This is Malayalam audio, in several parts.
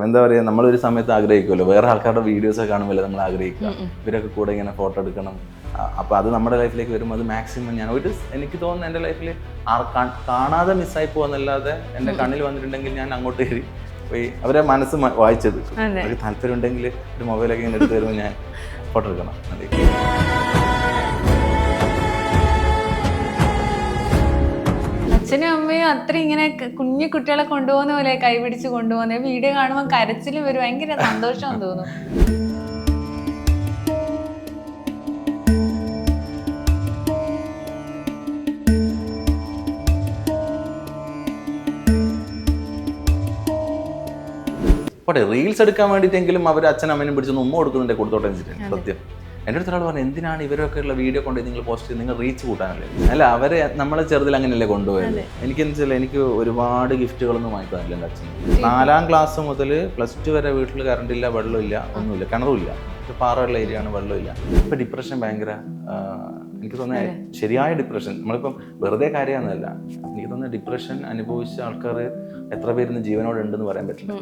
എന്താ പറയുക, നമ്മളൊരു സമയത്ത് ആഗ്രഹിക്കുമല്ലോ, വേറെ ആൾക്കാരുടെ വീഡിയോസൊക്കെ കാണുമ്പോൾ നമ്മൾ ആഗ്രഹിക്കുക ഇവരൊക്കെ കൂടെ ഇങ്ങനെ ഫോട്ടോ എടുക്കണം. അപ്പോൾ അത് നമ്മുടെ ലൈഫിലേക്ക് വരുമ്പോൾ അത് മാക്സിമം ഞാൻ എനിക്ക് തോന്നുന്നു എൻ്റെ ലൈഫിൽ കാണാതെ മിസ്സായി പോകാന്നല്ലാതെ എൻ്റെ കണ്ണിൽ വന്നിട്ടുണ്ടെങ്കിൽ ഞാൻ അങ്ങോട്ട് കയറി പോയി അവരെ മനസ്സ് വായിച്ചത്. അവർക്ക് താല്പര്യം ഉണ്ടെങ്കിൽ ഒരു മൊബൈലൊക്കെ ഇങ്ങനെ എടുത്ത് വരുമ്പോൾ ഞാൻ ഫോട്ടോ എടുക്കണം. അതെ. അച്ഛനും അമ്മയും അത്ര ഇങ്ങനെ കുഞ്ഞു കുട്ടികളെ കൊണ്ടുപോകുന്ന പോലെ കൈപിടിച്ച് കൊണ്ടുപോകുന്ന വീഡിയോ കാണുമ്പോൾ കരച്ചിലും വരും, ഭയങ്കര സന്തോഷം തോന്നും. പോട്ടെ, റീൽസ് എടുക്കാൻ വേണ്ടിയിട്ടെങ്കിലും അവർ അച്ഛനും അമ്മനും പിടിച്ചൊന്ന് ഉമ്മ കൊടുക്കുന്നുണ്ട്, കൊടുത്തോട്ടെ വെച്ചിട്ടുണ്ട്. സത്യം എൻ്റെ അടുത്ത് ഒരാൾ പറഞ്ഞു, എന്തിനാണ് ഇവരൊക്കെ ഉള്ള വീഡിയോ കൊണ്ട് നിങ്ങൾ പോസ്റ്റ് ചെയ്ത് നിങ്ങൾ റീച്ച് കൂട്ടാനല്ലേ? അല്ല, അവരെ നമ്മളെ ചെറുതിൽ അങ്ങനെയല്ലേ കൊണ്ടുപോയത്. എനിക്കെന്ന് വെച്ചാൽ എനിക്ക് ഒരുപാട് ഗിഫ്റ്റുകളൊന്നും വാങ്ങിക്കാനില്ല എൻ്റെ അച്ഛൻ. 4ാം ക്ലാസ് മുതൽ +2 വരെ വീട്ടിൽ കറണ്ടില്ല, വെള്ളമില്ല, ഒന്നുമില്ല, കിണറുമില്ല, പാറയുള്ള ഏരിയ ആണ്, വെള്ളമില്ല. ഇപ്പം ഡിപ്രഷൻ ഭയങ്കര, എനിക്ക് തോന്നുന്നത് ശരിയായ ഡിപ്രഷൻ, നമ്മളിപ്പം വെറുതെ കാര്യമാണെന്നല്ല, എനിക്ക് തോന്നുന്നത് ഡിപ്രഷൻ അനുഭവിച്ച ആൾക്കാർ എത്ര പേരിന്ന് ജീവനോടെ ഉണ്ടെന്ന് പറയാൻ പറ്റില്ല.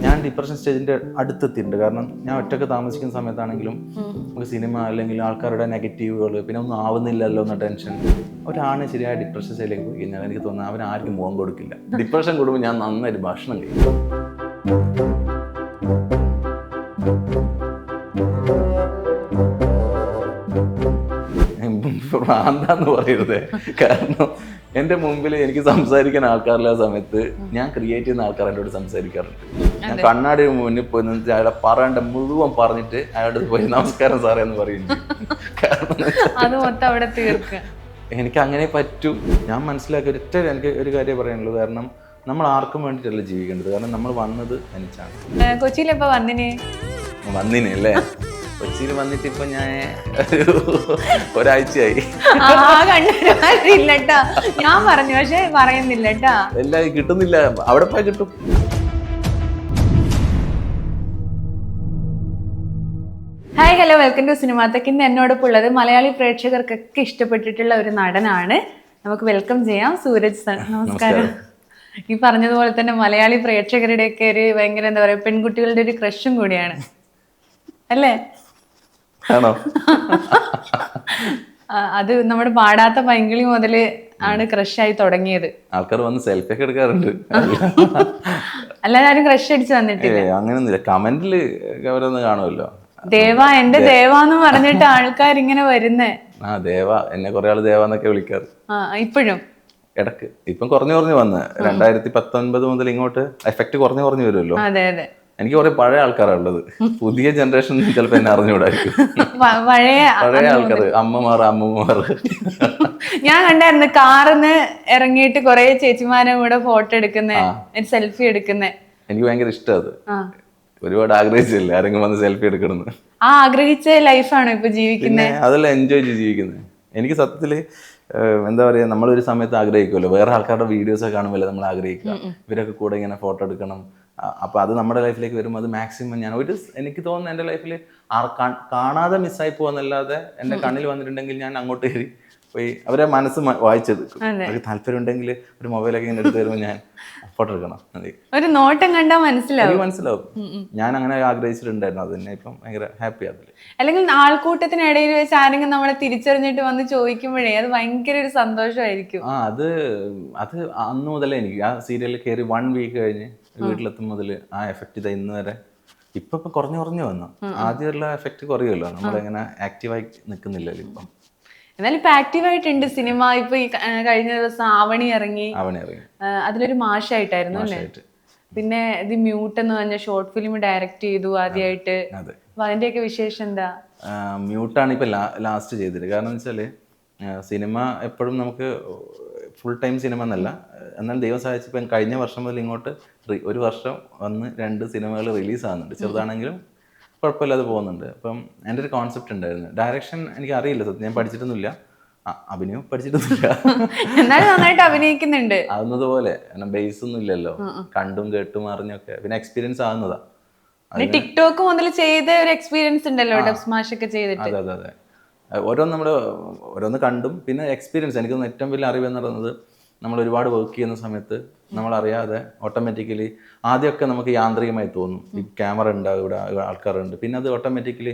ഞാൻ ഡിപ്രഷൻ സ്റ്റേജിന്റെ അടുത്തെത്തിയിട്ടുണ്ട്. കാരണം ഞാൻ ഒറ്റയ്ക്ക് താമസിക്കുന്ന സമയത്താണെങ്കിലും നമുക്ക് സിനിമ അല്ലെങ്കിൽ ആൾക്കാരുടെ നെഗറ്റീവുകൾ, പിന്നെ ഒന്നും ആവുന്നില്ലല്ലോ എന്ന ടെൻഷൻ. ഒരാണ് ശരിയായ ഡിപ്രഷൻ സ്റ്റേജിലേക്ക് പോയി കഴിഞ്ഞാൽ എനിക്ക് തോന്നുന്നത് അവൻ ആർക്കും മുഖം കൊടുക്കില്ല. ഡിപ്രഷൻ കൂടുമ്പോൾ ഞാൻ നന്നായിട്ട് ഭക്ഷണം കഴിക്കും. ഭ്രാന്താന്ന് പറയരുത്. കാരണം എൻ്റെ മുമ്പിൽ എനിക്ക് സംസാരിക്കാൻ ആൾക്കാരില്ലാത്ത സമയത്ത് ഞാൻ ക്രിയേറ്റ് ചെയ്യുന്ന ആൾക്കാർ എന്നോട് സംസാരിക്കാറുണ്ട്. ഞാൻ കണ്ണാടി മുന്നിൽ പോയി നിന്ന് അയാളെ പറയേണ്ട മുഴുവൻ പറഞ്ഞിട്ട് അയാളുടെ പോയി നമസ്കാരം സാറേ എന്ന് പറയുന്നു. കാരണം എനിക്ക് അങ്ങനെ പറ്റൂ. ഞാൻ മനസ്സിലാക്കി എനിക്ക് ഒരു കാര്യം പറയാനുള്ളൂ. കാരണം നമ്മൾ ആർക്കും വേണ്ടിയിട്ടല്ല ജീവിക്കേണ്ടത്. കാരണം നമ്മൾ വന്നത് എനിച്ചാണ്. കൊച്ചിയിലെപ്പോ വന്നിനെ അല്ലേ? കൊച്ചിയിൽ വന്നിട്ട് ഇപ്പൊ ഞാൻ ഒരാഴ്ചയായി. ഞാൻ പറഞ്ഞു, പക്ഷെ പറയുന്നില്ല. എല്ലാം കിട്ടുന്നില്ല, അവിടെ പോയി കിട്ടും. Hi, hello, welcome to Cinematech. ഇന്ന് എന്നോടൊപ്പം ഉള്ളത് മലയാളി പ്രേക്ഷകർക്കൊക്കെ ഇഷ്ടപ്പെട്ടിട്ടുള്ള ഒരു നടനാണ്. നമുക്ക് വെൽക്കം ചെയ്യാം, സൂരജ് സർ. നമസ്കാരം. ഈ പറഞ്ഞതുപോലെ തന്നെ മലയാളി പ്രേക്ഷകരുടെയൊക്കെ ഒരു ഭയങ്കര എന്താ പറയാ, പെൺകുട്ടികളുടെ ഒരു ക്രഷും കൂടിയാണ് അല്ലേ? ആണോ? അത് നമ്മുടെ പാടാത്ത പൈങ്കിളി മുതല് ആണ് ക്രഷായി തുടങ്ങിയത്. ആൾക്കാർ വന്ന് സെൽഫി ഒക്കെ എടുക്കാറുണ്ട്. അല്ലാതെ ആരും ക്രഷ് അടിച്ച് വന്നിട്ടില്ല. അങ്ങനെയൊന്നുമില്ല. കമന്റില് അവരൊന്ന് കാണുമല്ലോ, ദേവ എന്റെ ദേവാന്ന് പറഞ്ഞിട്ട് ആൾക്കാർ ഇങ്ങനെ വരുന്നേ. ദേവ, എന്നെ കുറെ ആള് ദേവാന്നൊക്കെ വിളിക്കാറ് ഇപ്പോഴും. ഇടക്ക് ഇപ്പം കുറഞ്ഞു വന്ന് 2019 മുതൽ ഇങ്ങോട്ട് എഫക്ട് കുറഞ്ഞു വരുമല്ലോ. അതെ അതെ. എനിക്ക് കുറെ പഴയ ആൾക്കാരാണ് ഉള്ളത്. പുതിയ ജനറേഷൻ ചിലപ്പോ എന്നെ അറിഞ്ഞുകൂടായിരിക്കും. പഴയ ആൾക്കാർ, അമ്മമാർ. ഞാൻ കണ്ടായിരുന്നു കാറിന്ന് ഇറങ്ങിയിട്ട് കുറെ ചേച്ചിമാരെ കൂടെ ഫോട്ടോ എടുക്കുന്നേ, സെൽഫി എടുക്കുന്നേ. എനിക്ക് ഭയങ്കര ഇഷ്ടം അത്. ഒരുപാട് ആഗ്രഹിച്ചില്ല ആരെങ്കിലും വന്ന് സെൽഫി എടുക്കണമെന്ന്. ആഗ്രഹിച്ച ലൈഫാണോ ഇപ്പൊ ജീവിക്കുന്നത്? അതെല്ലാം എൻജോയ് ചെയ്ത് ജീവിക്കുന്നത്. എനിക്ക് സത്യത്തില് എന്താ പറയുക, നമ്മളൊരു സമയത്ത് ആഗ്രഹിക്കുമല്ലോ, വേറെ ആൾക്കാരുടെ വീഡിയോസൊക്കെ കാണുമ്പോൾ നമ്മൾ ആഗ്രഹിക്കുക ഇവരൊക്കെ കൂടെ ഇങ്ങനെ ഫോട്ടോ എടുക്കണം. അപ്പോൾ അത് നമ്മുടെ ലൈഫിലേക്ക് വരുമ്പോൾ അത് മാക്സിമം ഞാൻ എനിക്ക് തോന്നുന്നു എൻ്റെ ലൈഫിൽ കാണാതെ മിസ്സായി പോകാന്നല്ലാതെ എൻ്റെ കണ്ണിൽ വന്നിട്ടുണ്ടെങ്കിൽ ഞാൻ അങ്ങോട്ട് കയറി പോയി അവരെ മനസ്സ് വായിച്ചത്. അവർക്ക് താല്പര്യം ഉണ്ടെങ്കിൽ ഒരു മൊബൈലൊക്കെ ഇങ്ങനെ എടുത്ത് വരുമ്പോൾ ഞാൻ ഫോട്ടോ എടുക്കണം. അതെ, ഒരു നോട്ടം കണ്ടാൽ മനസ്സിലാവും. ഞാൻ അങ്ങനെ ആഗ്രഹിച്ചിട്ടുണ്ടായിരുന്നു. അത് തന്നെ ഇപ്പം ഭയങ്കര ഹാപ്പി അതിൽ. അല്ലെങ്കിൽ ആൾക്കൂട്ടത്തിനിടയിൽ വെച്ച് ആരെങ്കിലും നമ്മളെ തിരിച്ചറിഞ്ഞിട്ട് വന്ന് ചോദിക്കുമ്പോഴേ അത് ഭയങ്കര ഒരു സന്തോഷമായിരിക്കും. അത് അന്ന് മുതലേ എനിക്ക് ആ സീരിയലിൽ കയറി 1 വീക്ക് കഴിഞ്ഞ് വീട്ടിലെത്തും മുതൽ ആ എഫക്റ്റ് ഇത് ഇന്ന് വരെ ഇപ്പൊ കുറഞ്ഞു വന്നു. ആദ്യമുള്ള എഫക്റ്റ് കുറയുമല്ലോ, നമ്മളിങ്ങനെ ആക്റ്റീവായി നിൽക്കുന്നില്ലല്ലോ ഇപ്പം. എന്നാലും ഇപ്പൊ ആക്റ്റീവായിട്ടുണ്ട് സിനിമ. ഇപ്പൊ ഈ കഴിഞ്ഞ ദിവസം ആവണി ഇറങ്ങി. അതിലൊരു മാഷായിട്ടായിരുന്നു അല്ലേ? പിന്നെ ഇത് മ്യൂട്ട് എന്ന് പറഞ്ഞ ഷോർട്ട് ഫിലിം ഡയറക്ട് ചെയ്തു ആദ്യമായിട്ട്. അപ്പൊ അതിന്റെയൊക്കെ വിശേഷം എന്താ? മ്യൂട്ടാണ് ഇപ്പൊ ലാസ്റ്റ് ചെയ്തത്. കാരണം വെച്ചാല് സിനിമ എപ്പോഴും നമുക്ക് ഫുൾ ടൈം സിനിമ എന്നല്ല. എന്നാൽ ദൈവം സഹായിച്ചപ്പോൾ കഴിഞ്ഞ വർഷം മുതൽ ഇങ്ങോട്ട് 1 വർഷം വന്ന് 2 സിനിമകൾ റിലീസാകുന്നുണ്ട്. ചെറുതാണെങ്കിലും കുഴപ്പമില്ലാതെ പോകുന്നുണ്ട്. അപ്പം എൻ്റെ ഒരു കോൺസെപ്റ്റ് ഉണ്ടായിരുന്നു. ഡയറക്ഷൻ എനിക്ക് അറിയില്ല, സത്യം ഞാൻ പഠിച്ചിട്ടൊന്നുമില്ല, അഭിനയം പഠിച്ചിട്ടൊന്നുമില്ല. എന്നാലും നന്നായിട്ട് അഭിനയിക്കുന്നുണ്ട്. ആവുന്നതുപോലെ, ബേസ് ഒന്നും ഇല്ലല്ലോ, കണ്ടും കേട്ടും അറിഞ്ഞൊക്കെ പിന്നെ എക്സ്പീരിയൻസ് ആകുന്നതാ. ടിക്ടോക്ക് മുതൽ ചെയ്ത ഒരു എക്സ്പീരിയൻസ് ഉണ്ടല്ലോ, ഡബ് സ്മാഷ് ഒക്കെ ചെയ്തിട്ട്. അതെ. ഓരോന്ന് കണ്ടും പിന്നെ എക്സ്പീരിയൻസ്. എനിക്ക് ഏറ്റവും വലിയ അറിവ് എന്ന് പറയുന്നത് നമ്മൾ ഒരുപാട് വർക്ക് ചെയ്യുന്ന സമയത്ത് നമ്മളറിയാതെ ഓട്ടോമാറ്റിക്കലി ആദ്യമൊക്കെ നമുക്ക് യാന്ത്രികമായി തോന്നും. ഈ ക്യാമറ ഉണ്ടാവും, ഇവിടെ ആൾക്കാരുണ്ട്, പിന്നെ അത് ഓട്ടോമാറ്റിക്കലി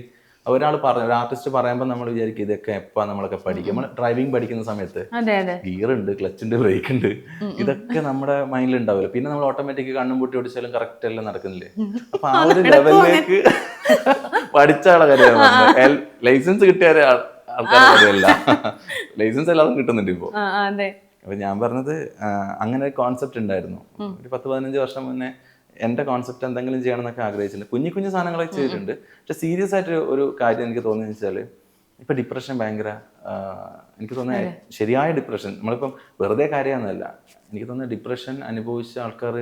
ഒരാൾ പറഞ്ഞു, ഒരു ആർട്ടിസ്റ്റ് പറയുമ്പോൾ നമ്മൾ വിചാരിക്കും ഇതൊക്കെ എപ്പോൾ നമ്മളൊക്കെ പഠിക്കും. നമ്മൾ ഡ്രൈവിംഗ് പഠിക്കുന്ന സമയത്ത് ഗിയർ ഉണ്ട്, ക്ലച്ച് ഉണ്ട്, ബ്രേക്ക് ഉണ്ട്, ഇതൊക്കെ നമ്മുടെ മൈൻഡിൽ ഉണ്ടാവില്ല. പിന്നെ നമ്മൾ ഓട്ടോമാറ്റിക് കണ്ണും പൂട്ടി ഓടിച്ചാലും കറക്റ്റ് എല്ലാം നടക്കുന്നില്ലേ. അപ്പൊ ആ ഒരു ലെവലിലേക്ക് പഠിച്ച ആളെ കാര്യം, ലൈസൻസ് കിട്ടിയ ആൾക്കാരെ കാര്യമല്ല, ലൈസൻസ് എല്ലാവരും കിട്ടുന്നുണ്ട് ഇപ്പോ. അപ്പൊ ഞാൻ പറഞ്ഞത് അങ്ങനെ ഒരു കോൺസെപ്റ്റ് ഉണ്ടായിരുന്നു ഒരു 10-15 വർഷം മുന്നേ. എൻ്റെ കോൺസെപ്റ്റ് എന്തെങ്കിലും ചെയ്യണം എന്നൊക്കെ ആഗ്രഹിച്ചിട്ടുണ്ട്. കുഞ്ഞു സാധനങ്ങളൊക്കെ ചെയ്തിട്ടുണ്ട്. പക്ഷെ സീരിയസ് ആയിട്ട് ഒരു കാര്യം എനിക്ക് തോന്നിയെന്ന് വെച്ചാൽ ഇപ്പം ഡിപ്രഷൻ ഭയങ്കര, എനിക്ക് തോന്നുന്നത് ശരിയായ ഡിപ്രഷൻ, നമ്മളിപ്പം വെറുതെ കാര്യമാണെന്നല്ല, എനിക്ക് തോന്നുന്നത് ഡിപ്രഷൻ അനുഭവിച്ച ആൾക്കാർ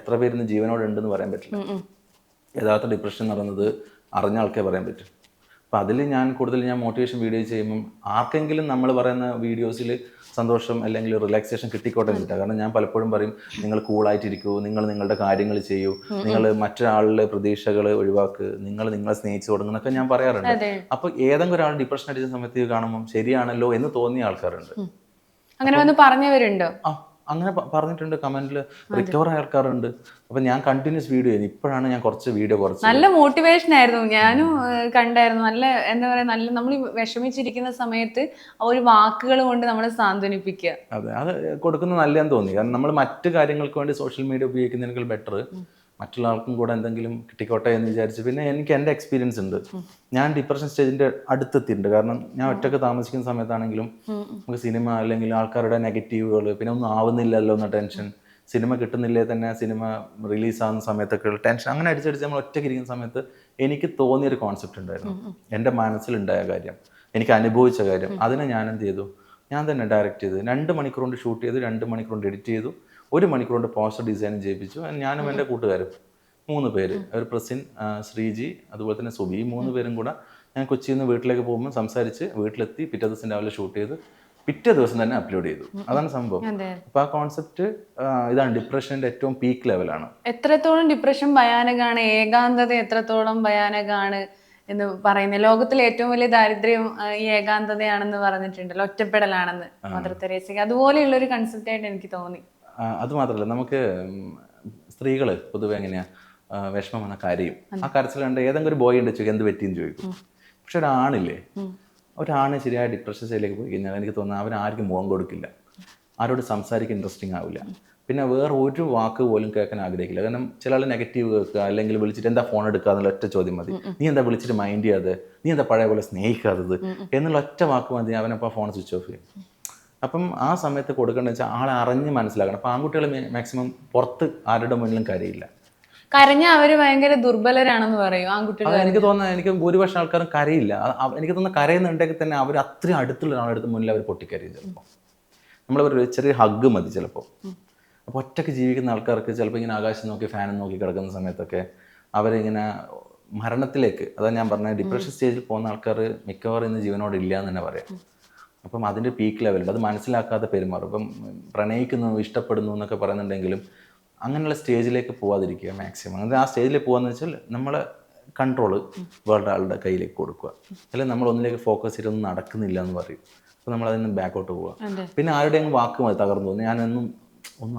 എത്ര പേരിന്ന് ജീവനോടെ ഉണ്ടെന്ന് പറയാൻ പറ്റില്ല. യഥാർത്ഥ ഡിപ്രഷൻ എന്ന് പറയുന്നത് അറിഞ്ഞ ആൾക്കേ പറയാൻ പറ്റും. അപ്പം അതിൽ ഞാൻ മോട്ടിവേഷൻ വീഡിയോ ചെയ്യുമ്പം ആർക്കെങ്കിലും നമ്മൾ പറയുന്ന വീഡിയോസിൽ സന്തോഷം അല്ലെങ്കിൽ റിലാക്സേഷൻ കിട്ടിക്കോട്ടെ എന്നിട്ടാണ്. കാരണം ഞാൻ പലപ്പോഴും പറയും, നിങ്ങൾ കൂളായിട്ടിരിക്കൂ, നിങ്ങൾ നിങ്ങളുടെ കാര്യങ്ങൾ ചെയ്യൂ, നിങ്ങൾ മറ്റൊരാളുടെ പ്രതീക്ഷകൾ ഒഴിവാക്ക്, നിങ്ങൾ നിങ്ങളെ സ്നേഹിച്ചു തുടങ്ങുന്നൊക്കെ ഞാൻ പറയാറുണ്ട്. അപ്പോൾ ഏതെങ്കിലും ഒരാൾ ഡിപ്രഷൻ അടിച്ച സമയത്ത് കാണുമ്പോൾ ശരിയാണല്ലോ എന്ന് തോന്നിയ ആൾക്കാരുണ്ട്. അങ്ങനെ വന്ന് പറഞ്ഞവരുണ്ടോ? അങ്ങനെ പറഞ്ഞിട്ടുണ്ട്, കമന്റിൽ റിക്കവർ ആയ ആൾക്കാരുണ്ട്. അപ്പൊ ഞാൻ കണ്ടിന്യൂസ് വീഡിയോ ചെയ്യുന്നു. ഇപ്പോഴാണ് ഞാൻ കുറച്ച് നല്ല മോട്ടിവേഷൻ ആയിരുന്നു, ഞാനും കണ്ടായിരുന്നു. നല്ല എന്താ പറയാ, നല്ല നമ്മൾ വിഷമിച്ചിരിക്കുന്ന സമയത്ത് ആ ഒരു വാക്കുകൾ കൊണ്ട് നമ്മളെ സാന്ത്വനിപ്പിക്കുക. അതെ, അത് കൊടുക്കുന്നത് നല്ലതെന്ന് തോന്നി. കാരണം നമ്മൾ മറ്റു കാര്യങ്ങൾക്ക് വേണ്ടി സോഷ്യൽ മീഡിയ ഉപയോഗിക്കുന്നതിനേക്കാൾ ബെറ്റർ മറ്റുള്ള ആൾക്കും കൂടെ എന്തെങ്കിലും കിട്ടിക്കോട്ടെ എന്ന് വിചാരിച്ചു. പിന്നെ എനിക്ക് എൻ്റെ എക്സ്പീരിയൻസ് ഉണ്ട്, ഞാൻ ഡിപ്രഷൻ സ്റ്റേജിന്റെ അടുത്തെത്തിയിട്ടുണ്ട്. കാരണം ഞാൻ ഒറ്റയ്ക്ക് താമസിക്കുന്ന സമയത്താണെങ്കിലും നമുക്ക് സിനിമ അല്ലെങ്കിൽ ആൾക്കാരുടെ നെഗറ്റീവുകൾ, പിന്നെ ഒന്നും ആവുന്നില്ലല്ലോ എന്ന ടെൻഷൻ, സിനിമ കിട്ടുന്നില്ലേ തന്നെ സിനിമ റിലീസാകുന്ന സമയത്തൊക്കെ ടെൻഷൻ, അങ്ങനെ അടിച്ചടിച്ച് നമ്മൾ ഒറ്റയ്ക്ക് ഇരിക്കുന്ന സമയത്ത് എനിക്ക് തോന്നിയൊരു കോൺസെപ്റ്റ് ഉണ്ടായിരുന്നു. എൻ്റെ മനസ്സിലുണ്ടായ കാര്യം, എനിക്ക് അനുഭവിച്ച കാര്യം, അതിനെ ഞാൻ എന്ത് ചെയ്തു, ഞാൻ തന്നെ ഡയറക്റ്റ് ചെയ്തു. 2 മണിക്കൂർ കൊണ്ട് ഷൂട്ട് ചെയ്തു, 2 മണിക്കൂർ കൊണ്ട് എഡിറ്റ് ചെയ്തു, 1 മണിക്കൂർ കൊണ്ട് പോസ്റ്റർ ഡിസൈനും ചെയ്യിപ്പിച്ചു. ഞാനും എൻ്റെ കൂട്ടുകാരും 3 പേര്, ഒരു പ്രസിൻ, ശ്രീജി, അതുപോലെ തന്നെ സുബി, 3 പേരും കൂടെ ഞാൻ കൊച്ചിയിൽ നിന്ന് വീട്ടിലേക്ക് പോകുമ്പോൾ സംസാരിച്ച് വീട്ടിലെത്തി, പിറ്റേ ദിവസം രാവിലെ ഷൂട്ട് ചെയ്ത് പിറ്റേ ദിവസം തന്നെ അപ്ലോഡ് ചെയ്തു. അതാണ് സംഭവം. അപ്പൊ ആ കോൺസെപ്റ്റ് ഇതാണ്, ഡിപ്രഷന്റെ ഏറ്റവും പീക്ക് ലെവലാണ്. എത്രത്തോളം ഡിപ്രഷൻ ഭയാനകമാണ്, ഏകാന്തത എത്രത്തോളം ഭയാനകമാണ് എന്ന് പറയുന്നത്. ലോകത്തിലെ ഏറ്റവും വലിയ ദാരിദ്ര്യം ഈ ഏകാന്തതയാണെന്ന് പറഞ്ഞിട്ടുണ്ടല്ലോ, ഒറ്റപ്പെടലാണെന്ന് മദർ തെരേസയ്ക്ക്. അതുപോലെയുള്ള ഒരു കൺസെപ്റ്റ് ആയിട്ട് എനിക്ക് തോന്നി. അത് മാത്രമല്ല, നമുക്ക് സ്ത്രീകൾ പൊതുവെ എങ്ങനെയാ വിഷമം വന്ന കരയും. ആ കരച്ചിൽ കണ്ട് ഏതെങ്കിലും ഒരു ബോയ് ഉണ്ട് ചോദിക്കും എന്ത് പറ്റിയെന്ന് ചോദിക്കും. പക്ഷെ ഒരാണ് ശരിയായ ഡിപ്രഷൻ സ്റ്റേജിലേക്ക് പോയി കഴിഞ്ഞാൽ എനിക്ക് തോന്നുന്നത് അവൻ ആർക്കും മുഖം കൊടുക്കില്ല, ആരോട് സംസാരിക്കാൻ ഇൻട്രസ്റ്റിംഗ് ആവില്ല, പിന്നെ വേറെ ഒരു വാക്ക് പോലും കേൾക്കാൻ ആഗ്രഹിക്കില്ല. കാരണം ചില ആൾ നെഗറ്റീവ് കേൾക്കുക, അല്ലെങ്കിൽ വിളിച്ചിട്ട് എന്താ ഫോൺ എടുക്കുക എന്നുള്ള ഒറ്റ ചോദ്യം മതി. നീ എന്താ വിളിച്ചിട്ട് മൈൻഡ് ചെയ്യാതെ, നീ എന്താ പഴയ പോലെ സ്നേഹിക്കാത്തത് എന്നുള്ള ഒറ്റ വാക്ക് മതി, അവനപ്പോൾ ഫോൺ സ്വിച്ച് ഓഫ് ചെയ്യും. അപ്പം ആ സമയത്ത് കൊടുക്കേണ്ടത് വെച്ചാൽ ആളെ അറിഞ്ഞ് മനസ്സിലാക്കണം. അപ്പം ആൺകുട്ടികൾ മാക്സിമം പുറത്ത് ആരുടെ മുന്നിലും കരയില്ല. കരഞ്ഞ അവര് ഭയങ്കര ദുർബലരാണെന്ന് പറയും ആൺകുട്ടികൾ. എനിക്ക് തോന്നുന്നത്, എനിക്ക് ഭൂരിപക്ഷം ആൾക്കാരും കരയില്ല. എനിക്ക് തോന്നുന്നത് കരയുന്നുണ്ടെങ്കിൽ തന്നെ അവർ അത്രയും അടുത്തുള്ള ഒരാളെടുത്ത് മുന്നിൽ അവർ പൊട്ടിക്കരയും. ചിലപ്പോൾ നമ്മളൊരു ചെറിയ ഹഗ് മതി ചിലപ്പോൾ. അപ്പോൾ ഒറ്റയ്ക്ക് ജീവിക്കുന്ന ആൾക്കാർക്ക് ചിലപ്പോൾ ഇങ്ങനെ ആകാശം നോക്കി ഫാനും നോക്കി കിടക്കുന്ന സമയത്തൊക്കെ അവരിങ്ങനെ മരണത്തിലേക്ക്, അതാണ് ഞാൻ പറഞ്ഞത്, ഡിപ്രഷൻ സ്റ്റേജിൽ പോകുന്ന ആൾക്കാർ മിക്കവാറും ഇന്ന് ജീവനോട് ഇല്ല എന്ന് തന്നെ പറയാം. അപ്പം അതിൻ്റെ പീക്ക് ലെവലുണ്ട്, അത് മനസ്സിലാക്കാതെ പെരുമാറും. ഇപ്പം പ്രണയിക്കുന്നു, ഇഷ്ടപ്പെടുന്നു എന്നൊക്കെ പറയുന്നുണ്ടെങ്കിലും അങ്ങനെയുള്ള സ്റ്റേജിലേക്ക് പോകാതിരിക്കുക മാക്സിമം. അങ്ങനെ ആ സ്റ്റേജിൽ പോകാന്ന് വെച്ചാൽ നമ്മളെ കൺട്രോള് വേറെ ആളുടെ കയ്യിലേക്ക് കൊടുക്കുക, അല്ലെങ്കിൽ നമ്മൾ ഒന്നിലേക്ക് ഫോക്കസ് ചെയ്തൊന്നും നടക്കുന്നില്ല എന്ന് പറയും. അപ്പോൾ നമ്മൾ അതിൽ നിന്ന് ബാക്കോട്ട് പോവുക. പിന്നെ ആരുടെയും വാക്ക് മതി തകർന്നു പോകുന്നു, ഞാനൊന്നും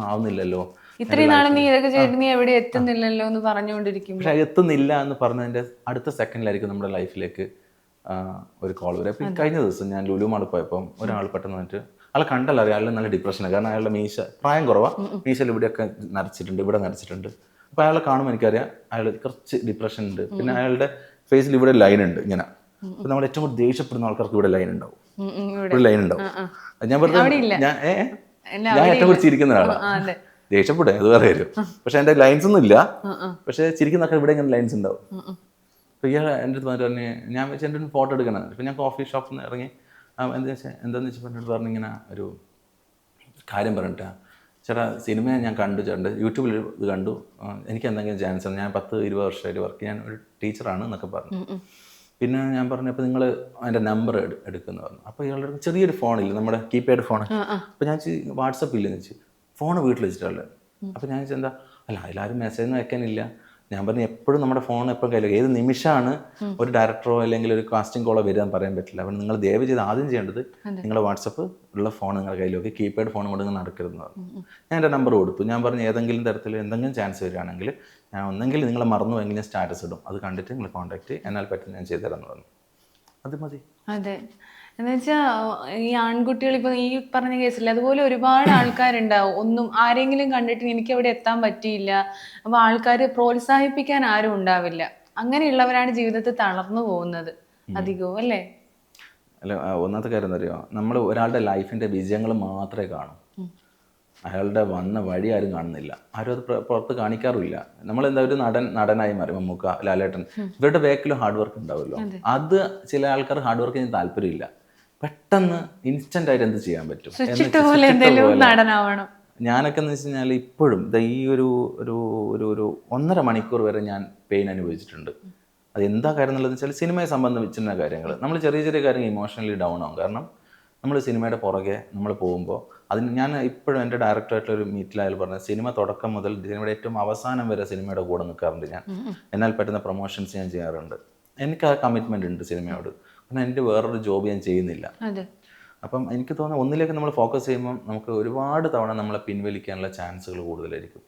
ആവുന്നില്ലല്ലോ, ഇത്രയും നാളെ നീ ഇതൊക്കെ ചെയ്തിട്ട് നീ എവിടെ എത്തുന്നില്ലല്ലോ എന്ന് പറഞ്ഞുകൊണ്ടിരിക്കും. പക്ഷെ എത്തുന്നില്ല എന്ന് പറഞ്ഞതിൻ്റെ അടുത്ത സെക്കൻഡിലായിരിക്കും നമ്മുടെ ലൈഫിലേക്ക് ഒരു കോൾ വരും. അപ്പം കഴിഞ്ഞ ദിവസം ഞാൻ ലുലു മാളിൽ പോയപ്പം ഒരാൾ പെട്ടെന്ന് വന്നിട്ട്, ആളെ കണ്ടല്ലോ അറിയാം, അയാൾ നല്ല ഡിപ്രഷനാണ്. കാരണം അയാളുടെ മീശ പ്രായം കുറവാണ്, മീശയിൽ ഇവിടെയൊക്കെ നരച്ചിട്ടുണ്ട്, ഇവിടെ നരച്ചിട്ടുണ്ട്. അപ്പോൾ അയാളെ കാണുമ്പോൾ എനിക്കറിയാം അയാൾ കുറച്ച് ഡിപ്രഷൻ ഉണ്ട്. പിന്നെ അയാളുടെ ഫേസിൽ ഇവിടെ ലൈൻ ഉണ്ട് ഇങ്ങനെ. അപ്പോൾ നമ്മൾ ഏറ്റവും കൂടുതൽ ദേഷ്യപ്പെടുന്ന ആൾക്കാർക്ക് ഇവിടെ ലൈൻ ഉണ്ടാവും, ഇവിടെ ലൈൻ ഉണ്ടാവും. ഞാൻ പറഞ്ഞത് ഞാൻ ഏറ്റവും കൂടുതൽ ചിരിക്കുന്ന ഒരാളാണ്. ദേഷ്യപ്പെടും അത് വേറെ വരും, പക്ഷെ എൻ്റെ ലൈൻസ് ഒന്നും ഇല്ല. പക്ഷെ ചിരിക്കുന്ന ആൾക്കാർ ഇവിടെ ഇങ്ങനെ ലൈൻസ് ഉണ്ടാവും. അപ്പോൾ ഇയാൾ എൻ്റെ അടുത്ത് വന്നിട്ട് പറഞ്ഞ്, ഞാൻ വെച്ച് എൻ്റെ ഒരു ഫോട്ടോ എടുക്കണം. അപ്പോൾ ഞാൻ കോഫി ഷോപ്പിൽ നിന്ന് ഇറങ്ങി എന്താണെന്ന് വെച്ചാൽ എൻ്റെ അടുത്ത് പറഞ്ഞിങ്ങനെ ഒരു കാര്യം പറഞ്ഞിട്ടാ, ചേട്ടാ സിനിമ ഞാൻ കണ്ടു, ചേട്ടൻ യൂട്യൂബിൽ ഇത് കണ്ടു, എനിക്ക് എന്തെങ്കിലും ചാൻസ് ആണ്, ഞാൻ 10-20 വർഷമായിട്ട് വർക്ക്, ഞാൻ ഒരു ടീച്ചറാണ് എന്നൊക്കെ പറഞ്ഞു. പിന്നെ ഞാൻ പറഞ്ഞു, അപ്പോൾ നിങ്ങൾ അതിൻ്റെ നമ്പർ എടുക്കുമെന്ന് പറഞ്ഞു. അപ്പോൾ ഇയാളുടെ ചെറിയൊരു ഫോണില്ല, നമ്മുടെ കീപാഡ് ഫോൺ. അപ്പോൾ ഞാൻ വാട്സപ്പ് ഇല്ലെന്ന് വെച്ച്, ഫോൺ വീട്ടിൽ വെച്ചിട്ടുള്ളത്. അപ്പോൾ ഞാൻ വെച്ചാൽ എന്താ, അല്ല അതിലാരും മെസ്സേജ് ഒന്നും അയക്കാനില്ല, ഞാൻ പറഞ്ഞു എപ്പോഴും നമ്മുടെ ഫോൺ എപ്പോഴും കയ്യിൽ, ഏത് നിമിഷമാണ് ഒരു ഡയറക്ടറോ അല്ലെങ്കിൽ ഒരു കാസ്റ്റിംഗ് കോളോ വരിക എന്ന് പറയാൻ പറ്റില്ല. അപ്പോൾ നിങ്ങൾ ദയവ് ചെയ്ത് ആദ്യം ചെയ്യേണ്ടത് നിങ്ങളുടെ വാട്സപ്പ് ഉള്ള ഫോൺ നിങ്ങളുടെ കയ്യിലൊക്കെ കീപാഡ് ഫോൺ കൊണ്ട് നടക്കരുതെന്ന് പറഞ്ഞു. ഞാൻ എൻ്റെ നമ്പർ കൊടുത്തു. ഞാൻ പറഞ്ഞു ഏതെങ്കിലും തരത്തിൽ എന്തെങ്കിലും ചാൻസ് വരികയാണെങ്കിൽ ഞാൻ ഒന്നെങ്കിൽ നിങ്ങളെ മറന്നുവെങ്കിൽ ഞാൻ സ്റ്റാറ്റസ് ഇടും, അത് കണ്ടിട്ട് നിങ്ങൾ കോൺടാക്ട് എന്നാൽ പറ്റും ഞാൻ ചെയ്തു തരാമെന്ന് പറഞ്ഞു. അത് മതി. അതെ, എന്ന് വെച്ചാൽ ഈ ആൺകുട്ടികൾ ഇപ്പൊ ഈ പറഞ്ഞ കേസില്ല, അതുപോലെ ഒരുപാട് ആൾക്കാരുണ്ടാവും. ഒന്നും ആരെങ്കിലും കണ്ടിട്ട് എനിക്ക് അവിടെ എത്താൻ പറ്റിയില്ല, അപ്പൊ ആൾക്കാർ പ്രോത്സാഹിപ്പിക്കാൻ ആരും ഉണ്ടാവില്ല. അങ്ങനെയുള്ളവരാണ് ജീവിതത്തിൽ തളർന്നു പോകുന്നത് അധികവും, അല്ലേ? അല്ല, ഒന്നാമത്തെ കാര്യം എന്താ അറിയുമോ, നമ്മൾ ഒരാളുടെ ലൈഫിൻ്റെ വിജയങ്ങൾ മാത്രമേ കാണൂ, അയാളുടെ വന്ന വഴി ആരും കാണുന്നില്ല, ആരും അത് പുറത്ത് കാണിക്കാറുമില്ല. നമ്മളെന്താ ഒരു നടനായി മാറി, മമ്മൂക്ക, ലാലേട്ടൻ, ഇവരുടെ ബാക്കിലും ഹാർഡ് വർക്ക് ഉണ്ടാവുമല്ലോ. അത് ചില ആൾക്കാർ ഹാർഡ് വർക്കിന് താല്പര്യമില്ല, പെട്ടെന്ന് ഇൻസ്റ്റന്റ് ആയിട്ട് എന്ത് ചെയ്യാൻ പറ്റും, ഞാനൊക്കെ എന്ന് വെച്ച് കഴിഞ്ഞാൽ ഇപ്പോഴും ഈ ഒരു 1.5 മണിക്കൂർ വരെ ഞാൻ പെയിൻ അനുഭവിച്ചിട്ടുണ്ട്. അത് എന്താ കാര്യം എന്നുള്ളത് വെച്ചാൽ സിനിമയെ സംബന്ധിച്ചിരുന്ന കാര്യങ്ങൾ, നമ്മൾ ചെറിയ ചെറിയ കാര്യങ്ങൾ ഇമോഷണലി ഡൗൺ ആവും. കാരണം നമ്മൾ സിനിമയുടെ പുറകെ നമ്മൾ പോകുമ്പോൾ അതിന് ഞാൻ ഇപ്പോഴും എൻ്റെ ഡയറക്ടറായിട്ടുള്ളൊരു മീറ്റിലായാലും പറഞ്ഞത്, സിനിമ തുടക്കം മുതൽ സിനിമയുടെ ഏറ്റവും അവസാനം വരെ സിനിമയുടെ കൂടെ നിൽക്കാറുണ്ട് ഞാൻ. എന്നാൽ പറ്റുന്ന പ്രൊമോഷൻസ് ഞാൻ ചെയ്യാറുണ്ട്. എനിക്ക് ആ കമ്മിറ്റ്മെൻ്റ് ഉണ്ട് സിനിമയോട്. കാരണം എൻ്റെ വേറൊരു ജോബ് ഞാൻ ചെയ്യുന്നില്ല. അപ്പം എനിക്ക് തോന്നുന്നത് ഒന്നിലേക്ക് നമ്മൾ ഫോക്കസ് ചെയ്യുമ്പോൾ നമുക്ക് ഒരുപാട് തവണ നമ്മളെ പിൻവലിക്കാനുള്ള ചാൻസുകൾ കൂടുതലായിരിക്കും.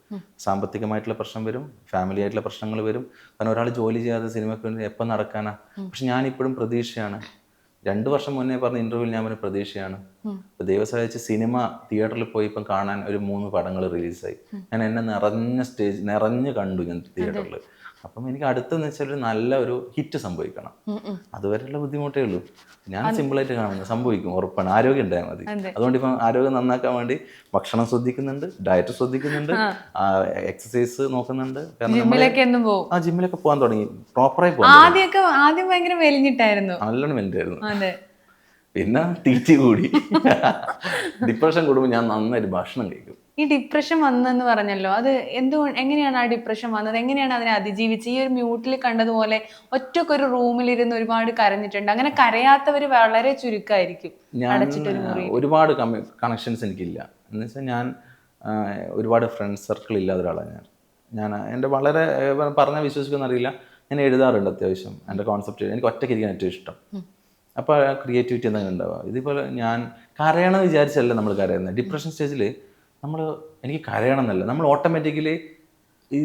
സാമ്പത്തികമായിട്ടുള്ള പ്രശ്നം വരും, ഫാമിലി ആയിട്ടുള്ള പ്രശ്നങ്ങൾ വരും. കാരണം ഒരാൾ ജോലി ചെയ്യാതെ സിനിമയ്ക്ക് വേണ്ടി എപ്പോൾ നടക്കാനാ? പക്ഷെ ഞാനിപ്പോഴും പ്രതീക്ഷയാണ്. 2 വർഷം മുന്നേ പറഞ്ഞ ഇൻ്റർവ്യൂവിൽ ഞാൻ പറഞ്ഞ പ്രതീക്ഷയാണ്. ഇപ്പോൾ ദൈവം സഹായിച്ച് സിനിമ തിയേറ്ററിൽ പോയി ഇപ്പം കാണാൻ ഒരു 3 പടങ്ങൾ റിലീസായി. ഞാൻ എന്നെ നിറഞ്ഞ് കണ്ടു ഞാൻ തിയേറ്ററിൽ. അപ്പം എനിക്ക് അടുത്തെന്ന് വെച്ചാൽ ഒരു നല്ല ഒരു ഹിറ്റ് സംഭവിക്കണം. അതുവരെയുള്ള ബുദ്ധിമുട്ടേ ഉള്ളൂ. ഞാൻ സിമ്പിളായിട്ട് കാണുന്നത് സംഭവിക്കും, ഉറപ്പാണ്. ആരോഗ്യം ഉണ്ടായാൽ മതി. അതുകൊണ്ട് ഇപ്പം ആരോഗ്യം നന്നാക്കാൻ വേണ്ടി ഭക്ഷണം ശ്രദ്ധിക്കുന്നുണ്ട്, ഡയറ്റ് ശ്രദ്ധിക്കുന്നുണ്ട്, എക്സസൈസ് നോക്കുന്നുണ്ട്. കാരണം ജിമ്മിലൊക്കെ പോകാൻ തുടങ്ങി, പ്രോപ്പറായി പോകാൻ. ആദ്യം ഭയങ്കര മെലിഞ്ഞിട്ടായിരുന്നു, നല്ലോണം മെലിഞ്ഞിട്ടായിരുന്നു. പിന്നെ തീറ്റി കൂടി. ഡിപ്രഷൻ കൂടുമ്പോൾ ഞാൻ നന്നായിട്ട് ഭക്ഷണം കഴിക്കും. ഈ ഡിപ്രഷൻ വന്നെന്ന് പറഞ്ഞല്ലോ, അത് എങ്ങനെയാണ് ആ ഡിപ്രഷൻ വന്നത്, എങ്ങനെയാണ് അതിനെ അതിജീവിച്ച്? ഈ ഒരു മ്യൂട്ടിൽ കണ്ടതുപോലെ ഒറ്റക്കൊരു റൂമിലിരുന്ന് ഒരുപാട് കരഞ്ഞിട്ടുണ്ട്. അങ്ങനെ കരയാത്തവർ വളരെ ചുരുക്കമായിരിക്കും. ഒരുപാട് കണക്ഷൻസ് എനിക്കില്ല. എന്ന് വെച്ചാൽ ഞാൻ ഒരുപാട് ഫ്രണ്ട്സ് സർക്കിൾ ഇല്ലാത്ത ഒരാളാണ് ഞാൻ. എൻ്റെ വളരെ പറഞ്ഞാൽ വിശ്വസിക്കുമെന്ന് അറിയില്ല, ഞാൻ എഴുതാറുണ്ട് അത്യാവശ്യം. എൻ്റെ കോൺസെപ്റ്റ് എനിക്ക് ഒറ്റയ്ക്ക് ഇരിക്കാൻ ഏറ്റവും ഇഷ്ടം. അപ്പോൾ ക്രിയേറ്റിവിറ്റി എന്തെങ്കിലും ഉണ്ടാവുക. ഇതേപോലെ ഞാൻ കരയണമെന്ന് വിചാരിച്ചല്ല നമ്മൾ കരയുന്നത്. ഡിപ്രഷൻ സ്റ്റേജിൽ എനിക്ക് കരയണം എന്നല്ല, നമ്മൾ ഓട്ടോമാറ്റിക്കലി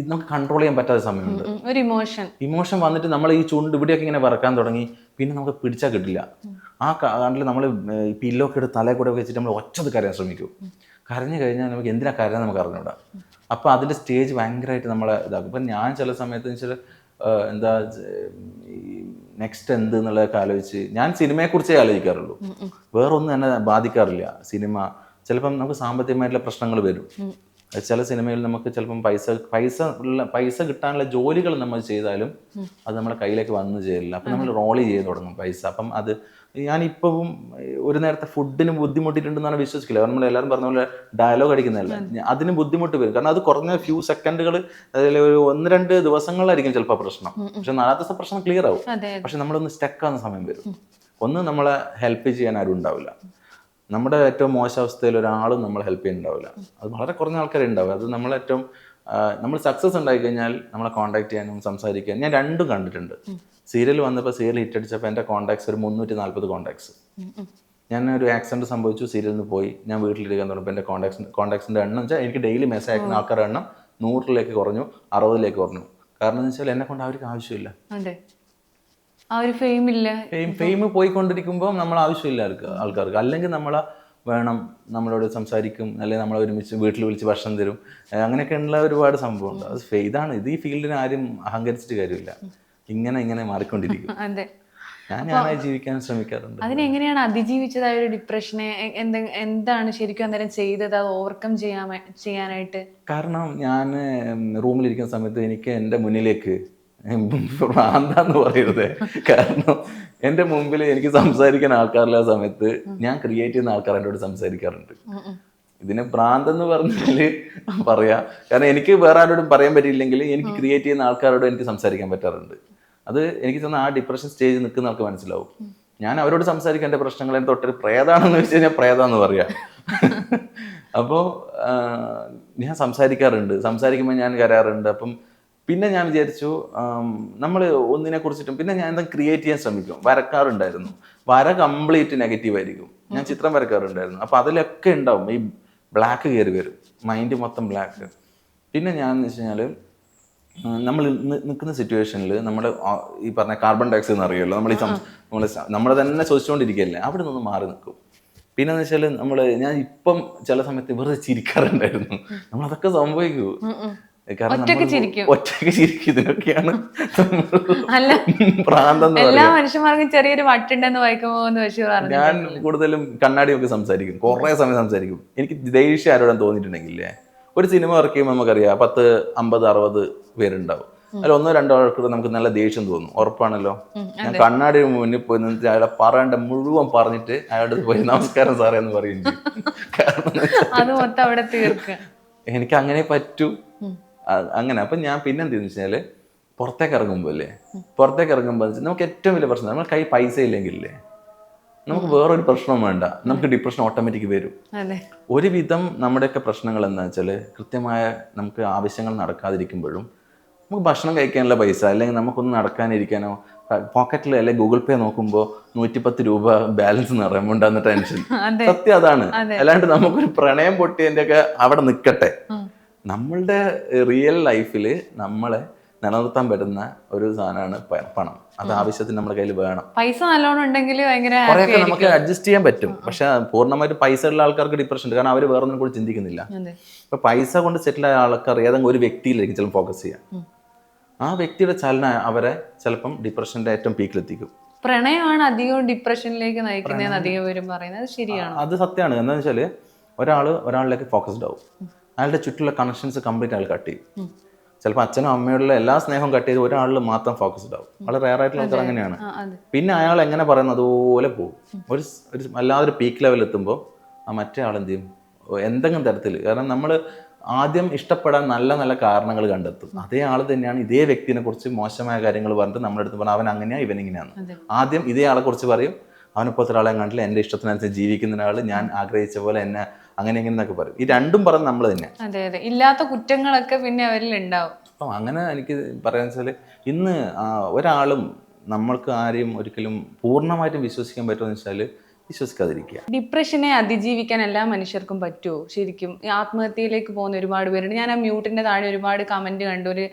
നമുക്ക് കൺട്രോൾ ചെയ്യാൻ പറ്റാത്ത സമയമുണ്ട്. ഒരു ഇമോഷൻ വന്നിട്ട് നമ്മൾ ഈ ചുണ്ട് ഇവിടെയൊക്കെ ഇങ്ങനെ വറക്കാൻ തുടങ്ങി, പിന്നെ നമുക്ക് പിടിച്ചാൽ കിട്ടില്ല. ആ കണ്ടിൽ നമ്മൾ ഈ പില്ലൊക്കെ എടുത്ത് തലയിൽ കൂടെ വെച്ചിട്ട് നമ്മൾ ഒച്ചത് കരയാൻ ശ്രമിക്കും. കരഞ്ഞു കഴിഞ്ഞാൽ നമുക്ക് എന്തിനാ കരയാൻ നമുക്ക് അറിഞ്ഞൂടാ. അപ്പോൾ അതിൻ്റെ സ്റ്റേജ് ഭയങ്കരമായിട്ട് നമ്മളെ ഇതാക്കും. ഇപ്പം ഞാൻ ചില സമയത്ത് വെച്ചാൽ എന്താ നെക്സ്റ്റ് എന്ത് എന്നുള്ളതൊക്കെ ആലോചിച്ച് ഞാൻ സിനിമയെക്കുറിച്ചേ ആലോചിക്കാറുള്ളൂ, വേറൊന്നും എന്നെ ബാധിക്കാറില്ല. സിനിമ ചിലപ്പം നമുക്ക് സാമ്പത്തികമായിട്ടുള്ള പ്രശ്നങ്ങൾ വരും. ചില സിനിമയിൽ നമുക്ക് ചിലപ്പം പൈസ കിട്ടാനുള്ള ജോലികൾ നമ്മൾ ചെയ്താലും അത് നമ്മളെ കയ്യിലേക്ക് വന്നു ചേരില്ല. അപ്പം നമ്മൾ റോൾ ചെയ്ത് തുടങ്ങും പൈസ. അപ്പം അത് ഞാനിപ്പം ഒരു നേരത്തെ ഫുഡിന് ബുദ്ധിമുട്ടിയിട്ടുണ്ടെന്നാണ് വിശ്വസിക്കില്ല. കാരണം നമ്മൾ എല്ലാവരും പറഞ്ഞ പോലെ ഡയലോഗ് അടിക്കുന്നതല്ല, അതിന് ബുദ്ധിമുട്ട് വരും. കാരണം അത് കുറഞ്ഞ ഫ്യൂ സെക്കൻഡുകൾ, അതിൽ ഒരു 1-2 ദിവസങ്ങളിലായിരിക്കും ചിലപ്പോൾ പ്രശ്നം. പക്ഷെ 4ാമത്തെ ദിവസം പ്രശ്നം ക്ലിയർ ആവും. പക്ഷെ നമ്മളൊന്ന് സ്റ്റക്കാകുന്ന സമയം വരും. ഒന്ന് നമ്മളെ ഹെൽപ്പ് ചെയ്യാൻ ആരും ഉണ്ടാവില്ല. നമ്മുടെ ഏറ്റവും മോശം അവസ്ഥയിൽ ഒരാളും നമ്മൾ ഹെൽപ്പ് ചെയ്യുന്നുണ്ടാവില്ല. അത് വളരെ കുറഞ്ഞ ആൾക്കാരെ ഉണ്ടാവും. അത് നമ്മളേറ്റവും നമ്മൾ സക്സസ് ഉണ്ടായി കഴിഞ്ഞാൽ നമ്മളെ കോൺടാക്ട് ചെയ്യാനും സംസാരിക്കാനും ഞാൻ 2ഉം കണ്ടിട്ടുണ്ട്. സീരിയൽ വന്നപ്പോൾ സീരിയൽ ഹിറ്റ് അടിച്ചപ്പോൾ എൻ്റെ കോൺടാക്ട്സ് ഒരു 340 കോൺടാക്ട്സ്. ഞാൻ ഒരു ആക്സിഡൻറ്റ് സംഭവിച്ചു, സീരിയലിൽ നിന്ന് പോയി, ഞാൻ വീട്ടിലിരിക്കാൻ തുടങ്ങിയപ്പോൾ എൻ്റെ കോൺടാക്ട്സിൻ്റെ എണ്ണം വെച്ചാൽ എനിക്ക് ഡെയിലി മെസ്സേജ് അയക്കുന്ന ആൾക്കാരുടെ എണ്ണം 100ലേക്ക് കുറഞ്ഞു, 60ലേക്ക് കുറഞ്ഞു. കാരണം എന്ന് വെച്ചാൽ എന്നെ കൊണ്ട് അവർക്ക് ആവശ്യമില്ല. ഫെയിം പോയിക്കൊണ്ടിരിക്കുമ്പോൾ നമ്മൾ ആവശ്യമില്ല ആൾക്കാർക്ക്. അല്ലെങ്കിൽ നമ്മളെ വേണം, നമ്മളോട് സംസാരിക്കും, അല്ലെങ്കിൽ നമ്മളെ ഒരുമിച്ച് വീട്ടിൽ വിളിച്ച് ഭക്ഷണം തരും, അങ്ങനെയൊക്കെയുള്ള ഒരുപാട് സംഭവമുണ്ട്. അത് ഇതാണ്, ഇത് ഈ ഫീൽഡിന് ആരും അഹങ്കരിച്ചിട്ട് കാര്യമില്ല. ഇങ്ങനെ മാറിക്കൊണ്ടിരിക്കും. ഞാനായി ജീവിക്കാൻ ശ്രമിക്കാറുണ്ട്. അതിനെങ്ങനെയാണ് അതിജീവിച്ചത് ഒരു ഡിപ്രഷനെ? എന്താണ് ശരിക്കും അന്നേരം ചെയ്തത് അത് ഓവർകം ചെയ്യാനായിട്ട്? കാരണം ഞാൻ റൂമിലിരിക്കുന്ന സമയത്ത് എനിക്ക് എൻ്റെ മുന്നിലേക്ക് ഭ്രാന്താന്ന് പറയരുത്, കാരണം എൻ്റെ മുമ്പിൽ എനിക്ക് സംസാരിക്കാൻ ആൾക്കാരില്ല സമയത്ത് ഞാൻ ക്രിയേറ്റ് ചെയ്യുന്ന ആൾക്കാർ എന്നോട് സംസാരിക്കാറുണ്ട്. ഇതിനെ ഭ്രാന്തെന്ന് പറഞ്ഞാൽ പറയാം. കാരണം എനിക്ക് വേറെ ആരോടും പറയാൻ പറ്റിയില്ലെങ്കിൽ എനിക്ക് ക്രിയേറ്റ് ചെയ്യുന്ന ആൾക്കാരോട് എനിക്ക് സംസാരിക്കാൻ പറ്റാറുണ്ട്. അത് എനിക്ക് തോന്നുന്നു ആ ഡിപ്രഷൻ സ്റ്റേജിൽ നിൽക്കുന്ന ആൾക്ക് മനസ്സിലാവും. ഞാൻ അവരോട് സംസാരിക്കാൻ എൻ്റെ പ്രശ്നങ്ങൾ എൻ്റെ തൊട്ടൊരു പ്രേതാണെന്ന് വെച്ച് കഴിഞ്ഞാൽ പ്രേതാന്ന് പറയാം. അപ്പോൾ ഞാൻ സംസാരിക്കുമ്പോൾ ഞാൻ കരാറുണ്ട്. അപ്പം പിന്നെ ഞാൻ വിചാരിച്ചു നമ്മൾ ഒന്നിനെ കുറിച്ചിട്ടും പിന്നെ ഞാൻ എന്തെങ്കിലും ക്രിയേറ്റ് ചെയ്യാൻ ശ്രമിക്കും. വരക്കാറുണ്ടായിരുന്നു. വര കംപ്ലീറ്റ് നെഗറ്റീവ് ആയിരിക്കും. ഞാൻ ചിത്രം വരക്കാറുണ്ടായിരുന്നു. അപ്പോൾ അതിലൊക്കെ ഉണ്ടാവും ഈ ബ്ലാക്ക് കയറി വരും, മൈൻഡ് മൊത്തം ബ്ലാക്ക്. പിന്നെ ഞാൻ എന്ന് വെച്ച് കഴിഞ്ഞാൽ നമ്മൾ നിൽക്കുന്ന സിറ്റുവേഷനിൽ നമ്മുടെ ഈ പറഞ്ഞ കാർബൺ ഡൈ ഓക്സൈഡ് എന്ന് അറിയുമല്ലോ, നമ്മൾ തന്നെ ശ്വസിച്ചുകൊണ്ടിരിക്കുകയല്ലേ, അവിടെ നിന്ന് മാറി നിൽക്കും. പിന്നെ എന്ന് വെച്ചാൽ ഞാൻ ഇപ്പം ചില സമയത്ത് വെറുതെ ചിരിക്കാറുണ്ടായിരുന്നു. നമ്മളതൊക്കെ സംഭവിക്കൂ, കാരണം ഒറ്റയ്ക്ക് ചിരിക്കും. ഇതിനൊക്കെയാണ് പ്രാന്തം. എല്ലാ മനുഷ്യന്മാർക്കും ചെറിയൊരു വട്ടുണ്ടെന്ന് വായിക്കുമ്പോൾ ഞാൻ കൂടുതലും കണ്ണാടിയൊക്കെ സംസാരിക്കും, കുറേ സമയം സംസാരിക്കും. എനിക്ക് ദേഷ്യം ആരോടും തോന്നിയിട്ടുണ്ടെങ്കിലേ, ഒരു സിനിമ വർക്ക് ചെയ്യുമ്പോൾ നമുക്കറിയാം 10, 50, 60 പേരുണ്ടാവും. അതിൽ 1, 2 ആൾക്ക് നമുക്ക് നല്ല ദേഷ്യം തോന്നും, ഉറപ്പാണല്ലോ. ഞാൻ കണ്ണാടി മുന്നിൽ പോയി നിന്ന് അയാളെ പറയേണ്ട മുഴുവൻ പറഞ്ഞിട്ട് അയാളുടെ പോയി നമസ്കാരം സാറേ എന്ന് പറയും. കാരണം എനിക്ക് അങ്ങനെ പറ്റൂ, അങ്ങനെ. അപ്പം ഞാൻ പിന്നെ എന്ത് ചെയ്യുന്നു വെച്ചാൽ പുറത്തേക്ക് ഇറങ്ങുമ്പോൾ നമുക്ക് ഏറ്റവും വലിയ പ്രശ്നം, നമ്മുടെ കൈ പൈസ ഇല്ലെങ്കിലേ നമുക്ക് വേറൊരു പ്രശ്നവും വേണ്ട, നമുക്ക് ഡിപ്രഷൻ ഓട്ടോമാറ്റിക് വരും. ഒരുവിധം നമ്മുടെയൊക്കെ പ്രശ്നങ്ങൾ എന്താ വെച്ചാൽ കൃത്യമായ നമുക്ക് ആവശ്യങ്ങൾ നടക്കാതിരിക്കുമ്പോഴും നമുക്ക് ഭക്ഷണം കഴിക്കാനുള്ള പൈസ, അല്ലെങ്കിൽ നമുക്കൊന്ന് നടക്കാനിരിക്കാനോ, പോക്കറ്റിൽ അല്ലെങ്കിൽ ഗൂഗിൾ പേ നോക്കുമ്പോൾ 110 രൂപ ബാലൻസ് നിറയുമ്പോൾ ഉണ്ടാകുന്ന ടെൻഷൻ. സത്യം അതാണ്. അല്ലാണ്ട് നമുക്കൊരു പ്രണയം പൊട്ടിയതിൻ്റെ ഒക്കെ അവിടെ നിൽക്കട്ടെ. നമ്മളുടെ റിയൽ ലൈഫിൽ നമ്മളെ നിലനിർത്താൻ പറ്റുന്ന ഒരു സാധനമാണ് പണം. അത് ആവശ്യത്തിന് നമ്മുടെ കയ്യിൽ വേണം. പൈസ നല്ലോണം ഉണ്ടെങ്കിൽ കുറെയൊക്കെ നമുക്ക് അഡ്ജസ്റ്റ് ചെയ്യാൻ പറ്റും. പക്ഷെ പൂർണ്ണമായിട്ട് പൈസ ഉള്ള ആൾക്കാർക്ക് ഡിപ്രഷൻ ഉണ്ട്, കാരണം അവർ വേറൊന്നും കൂടി ചിന്തിക്കുന്നില്ല. ഇപ്പൊ പൈസ കൊണ്ട് സെറ്റിൽ ആയ ആൾക്കാർ ഏതെങ്കിലും ഒരു വ്യക്തിയിലായിരിക്കും ചിലപ്പോൾ ഫോക്കസ് ചെയ്യാം. ആ വ്യക്തിയുടെ ചലനം അവരെ ചിലപ്പം ഡിപ്രഷന്റെ ഏറ്റവും പീക്കിലെത്തിക്കും. പ്രണയമാണ് അധികവും ഡിപ്രഷനിലേക്ക് നയിക്കുന്നതെന്ന് അധികം പേരും പറയുന്നത് ശരിയാണ്. അത് സത്യമാണ്. എന്താണെന്ന് വെച്ചാൽ ഒരാളിലേക്ക് ഫോക്കസ്ഡ് ആവും, അയാളുടെ ചുറ്റുള്ള കണക്ഷൻസ് കംപ്ലീറ്റ് അയാൾ കട്ട് ചെയ്യും. ചിലപ്പോൾ അച്ഛനും അമ്മയോടുള്ള എല്ലാ സ്നേഹവും കട്ട് ചെയ്ത് ഒരാളിൽ മാത്രം ഫോക്കസ്ഡ് ആവും. വളരെ റെയർ ആയിട്ടുള്ള ആൾക്കാർ അങ്ങനെയാണ്. പിന്നെ അയാൾ എങ്ങനെ പറയുന്നത് അതുപോലെ പോകും. ഒരു അല്ലാതൊരു പീക്ക് ലെവൽ എത്തുമ്പോൾ ആ മറ്റേ ആൾ എന്ത് ചെയ്യും, എന്തെങ്കിലും തരത്തിൽ. കാരണം നമ്മൾ ആദ്യം ഇഷ്ടപ്പെടാൻ നല്ല നല്ല കാരണങ്ങൾ കണ്ടെത്തും. അതേ ആൾ തന്നെയാണ് ഇതേ വ്യക്തിനെ കുറിച്ച് മോശമായ കാര്യങ്ങൾ പറഞ്ഞിട്ട് നമ്മുടെ അടുത്ത് പറഞ്ഞാൽ അവൻ അങ്ങനെയാണ് ഇവനിങ്ങനെയാണ്. ആദ്യം ഇതേ ആളെ കുറിച്ച് പറയും, അവനെപ്പോഴത്തെ ഒരാളെ കണ്ടില്ല, എൻ്റെ ഇഷ്ടത്തിനനുസരിച്ച് ജീവിക്കുന്ന ആൾ, ഞാൻ ആഗ്രഹിച്ച പോലെ എന്നെ അങ്ങനെ എങ്ങനെന്നൊക്കെ പറയും. ഈ രണ്ടും പറഞ്ഞ് നമ്മൾ തന്നെ ഇല്ലാത്ത കുറ്റങ്ങളൊക്കെ പിന്നെ അവരിൽ ഉണ്ടാവും. അപ്പം അങ്ങനെ എനിക്ക് പറയാന്ന് വെച്ചാൽ ഇന്ന് ഒരാളും നമ്മൾക്ക് ആരെയും ഒരിക്കലും പൂർണ്ണമായിട്ടും വിശ്വസിക്കാൻ പറ്റുമെന്ന് വെച്ചാൽ വിശ്വസിക്കാതിരിക്കുക. ഡിപ്രഷനെ അതിജീവിക്കാൻ എല്ലാ മനുഷ്യർക്കും പറ്റുമോ ശരിക്കും? ആത്മഹത്യയിലേക്ക് പോകുന്ന ഒരുപാട് പേരുണ്ട്. ഞാൻ ആ മ്യൂട്ടിന്റെ താഴെ ഒരുപാട് കമന്റ് കണ്ടു. ഒരു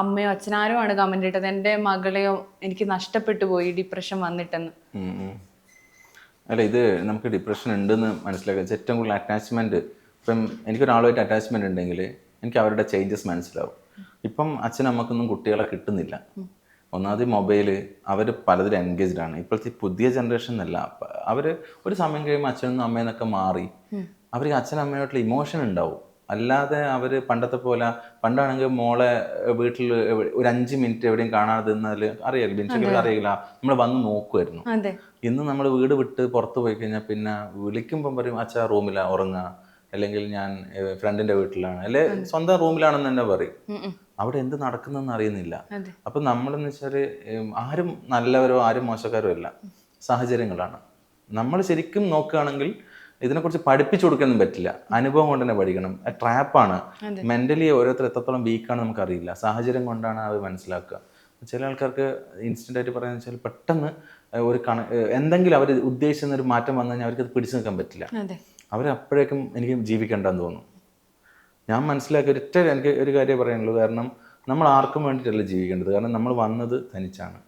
അമ്മയോ അച്ഛനാരോ ആണ് കമന്റ് ഇട്ടത്, എൻ്റെ മകളെയോ എനിക്ക് നഷ്ടപ്പെട്ടു പോയി ഡിപ്രഷൻ വന്നിട്ടെന്ന്. അല്ല, ഇത് നമുക്ക് ഡിപ്രഷൻ ഉണ്ടെന്ന് മനസ്സിലാക്കുക ഏറ്റവും കൂടുതൽ അറ്റാച്ച്മെന്റ്. ഇപ്പം എനിക്കൊരാളുമായിട്ട് അറ്റാച്ച്മെന്റ് ഉണ്ടെങ്കിൽ എനിക്ക് അവരുടെ ചേഞ്ചസ് മനസ്സിലാവും. ഇപ്പം അച്ഛനമ്മക്കൊന്നും കുട്ടികളെ കിട്ടുന്നില്ല. ഒന്നാമത് മൊബൈല്, അവർ പലതിലും എൻഗേജ്ഡ് ആണ്. ഇപ്പോഴത്തെ പുതിയ ജനറേഷൻ എന്നല്ല, അവർ ഒരു സമയം കഴിയുമ്പോൾ അച്ഛനും അമ്മയെന്നൊക്കെ മാറി അവർക്ക് അച്ഛനമ്മയോട്ടുള്ള ഇമോഷൻ ഉണ്ടാവും. അല്ലാതെ അവർ പണ്ടത്തെ പോലെ, പണ്ടാണെങ്കിൽ മോളെ വീട്ടിൽ ഒരു 5 മിനിറ്റ് എവിടെയും കാണാതെ നിന്നാൽ അറിയില്ല, നമ്മൾ വന്ന് നോക്കുമായിരുന്നു. ഇന്ന് നമ്മൾ വീട് വിട്ട് പുറത്ത് പോയി കഴിഞ്ഞാൽ പിന്നെ വിളിക്കുമ്പം പറയും അച്ഛാ റൂമിലാണ് ഉറങ്ങുക, അല്ലെങ്കിൽ ഞാൻ ഫ്രണ്ടിന്റെ വീട്ടിലാണ്, അല്ലെ സ്വന്തം റൂമിലാണെന്ന് തന്നെ പറയും. അവിടെ എന്ത് നടക്കുന്നതെന്ന് അറിയുന്നില്ല. അപ്പം നമ്മളെന്ന് വെച്ചാൽ ആരും നല്ലവരോ ആരും മോശക്കാരോ അല്ല, സാഹചര്യങ്ങളാണ്. നമ്മൾ ശരിക്കും നോക്കുകയാണെങ്കിൽ ഇതിനെക്കുറിച്ച് പഠിപ്പിച്ചു കൊടുക്കാനൊന്നും പറ്റില്ല, അനുഭവം കൊണ്ട് തന്നെ പഠിക്കണം. ട്രാപ്പാണ്. മെന്റലി ഓരോരുത്തർ എത്രത്തോളം വീക്കാണ് നമുക്കറിയില്ല, സാഹചര്യം കൊണ്ടാണ് അത് മനസ്സിലാക്കുക. ചില ആൾക്കാർക്ക് ഇൻസ്റ്റന്റ് ആയിട്ട് പറയാന്ന് വെച്ചാൽ പെട്ടെന്ന് ഒരു എന്തെങ്കിലും അവർ ഉദ്ദേശിക്കുന്ന ഒരു മാറ്റം വന്നു കഴിഞ്ഞാൽ അവർക്കത് പിടിച്ചു നിൽക്കാൻ പറ്റില്ല. അവരപ്പോഴേക്കും എനിക്ക് ജീവിക്കണ്ടെന്ന് തോന്നും. ഞാൻ മനസ്സിലാക്കിയ എനിക്ക് ഒരു കാര്യം പറയാനുള്ളൂ. കാരണം നമ്മൾ ആർക്കും വേണ്ടിയിട്ടല്ല ജീവിക്കേണ്ടത്. കാരണം നമ്മൾ വന്നത് തനിച്ചാണ്.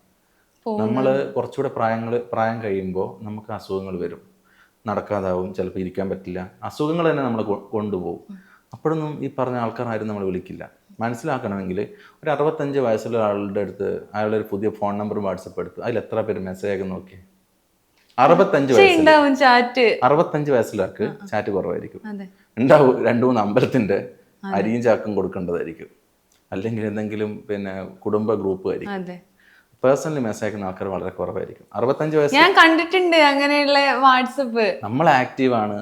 നമ്മൾ കുറച്ചുകൂടെ പ്രായം കഴിയുമ്പോൾ നമുക്ക് അസുഖങ്ങൾ വരും, നടക്കാതാവും, ചിലപ്പോൾ ഇരിക്കാൻ പറ്റില്ല, അസുഖങ്ങൾ തന്നെ നമ്മൾ കൊണ്ടുപോകും. അപ്പോഴൊന്നും ഈ പറഞ്ഞ ആൾക്കാരാരും നമ്മൾ വിളിക്കില്ല. മനസ്സിലാക്കണമെങ്കിൽ ഒരു 65 വയസ്സുള്ള ആളുടെ അടുത്ത് അയാളുടെ ഒരു പുതിയ ഫോൺ നമ്പർ വാട്സപ്പ് എടുത്ത് അതിൽ എത്ര പേര് മെസ്സേജ് അയക്കാൻ നോക്കി? 65 വയസ്സിലാർക്ക് ചാറ്റ് കുറവായിരിക്കും. ഉണ്ടാവും 2-3 അമ്പലത്തിന്റെ അരിയും ചാക്കും കൊടുക്കേണ്ടതായിരിക്കും, അല്ലെങ്കിൽ എന്തെങ്കിലും പിന്നെ കുടുംബ ഗ്രൂപ്പ് ആയിരിക്കും. പേഴ്സണലി മെസ്സേജ് അയക്കുന്ന ആൾക്കാർ വളരെ കുറവായിരിക്കും. 65 വയസ്സ് ഞാൻ കണ്ടിട്ടുണ്ട് അങ്ങനെയുള്ള വാട്സപ്പ്. നമ്മൾ ആക്റ്റീവാണ്,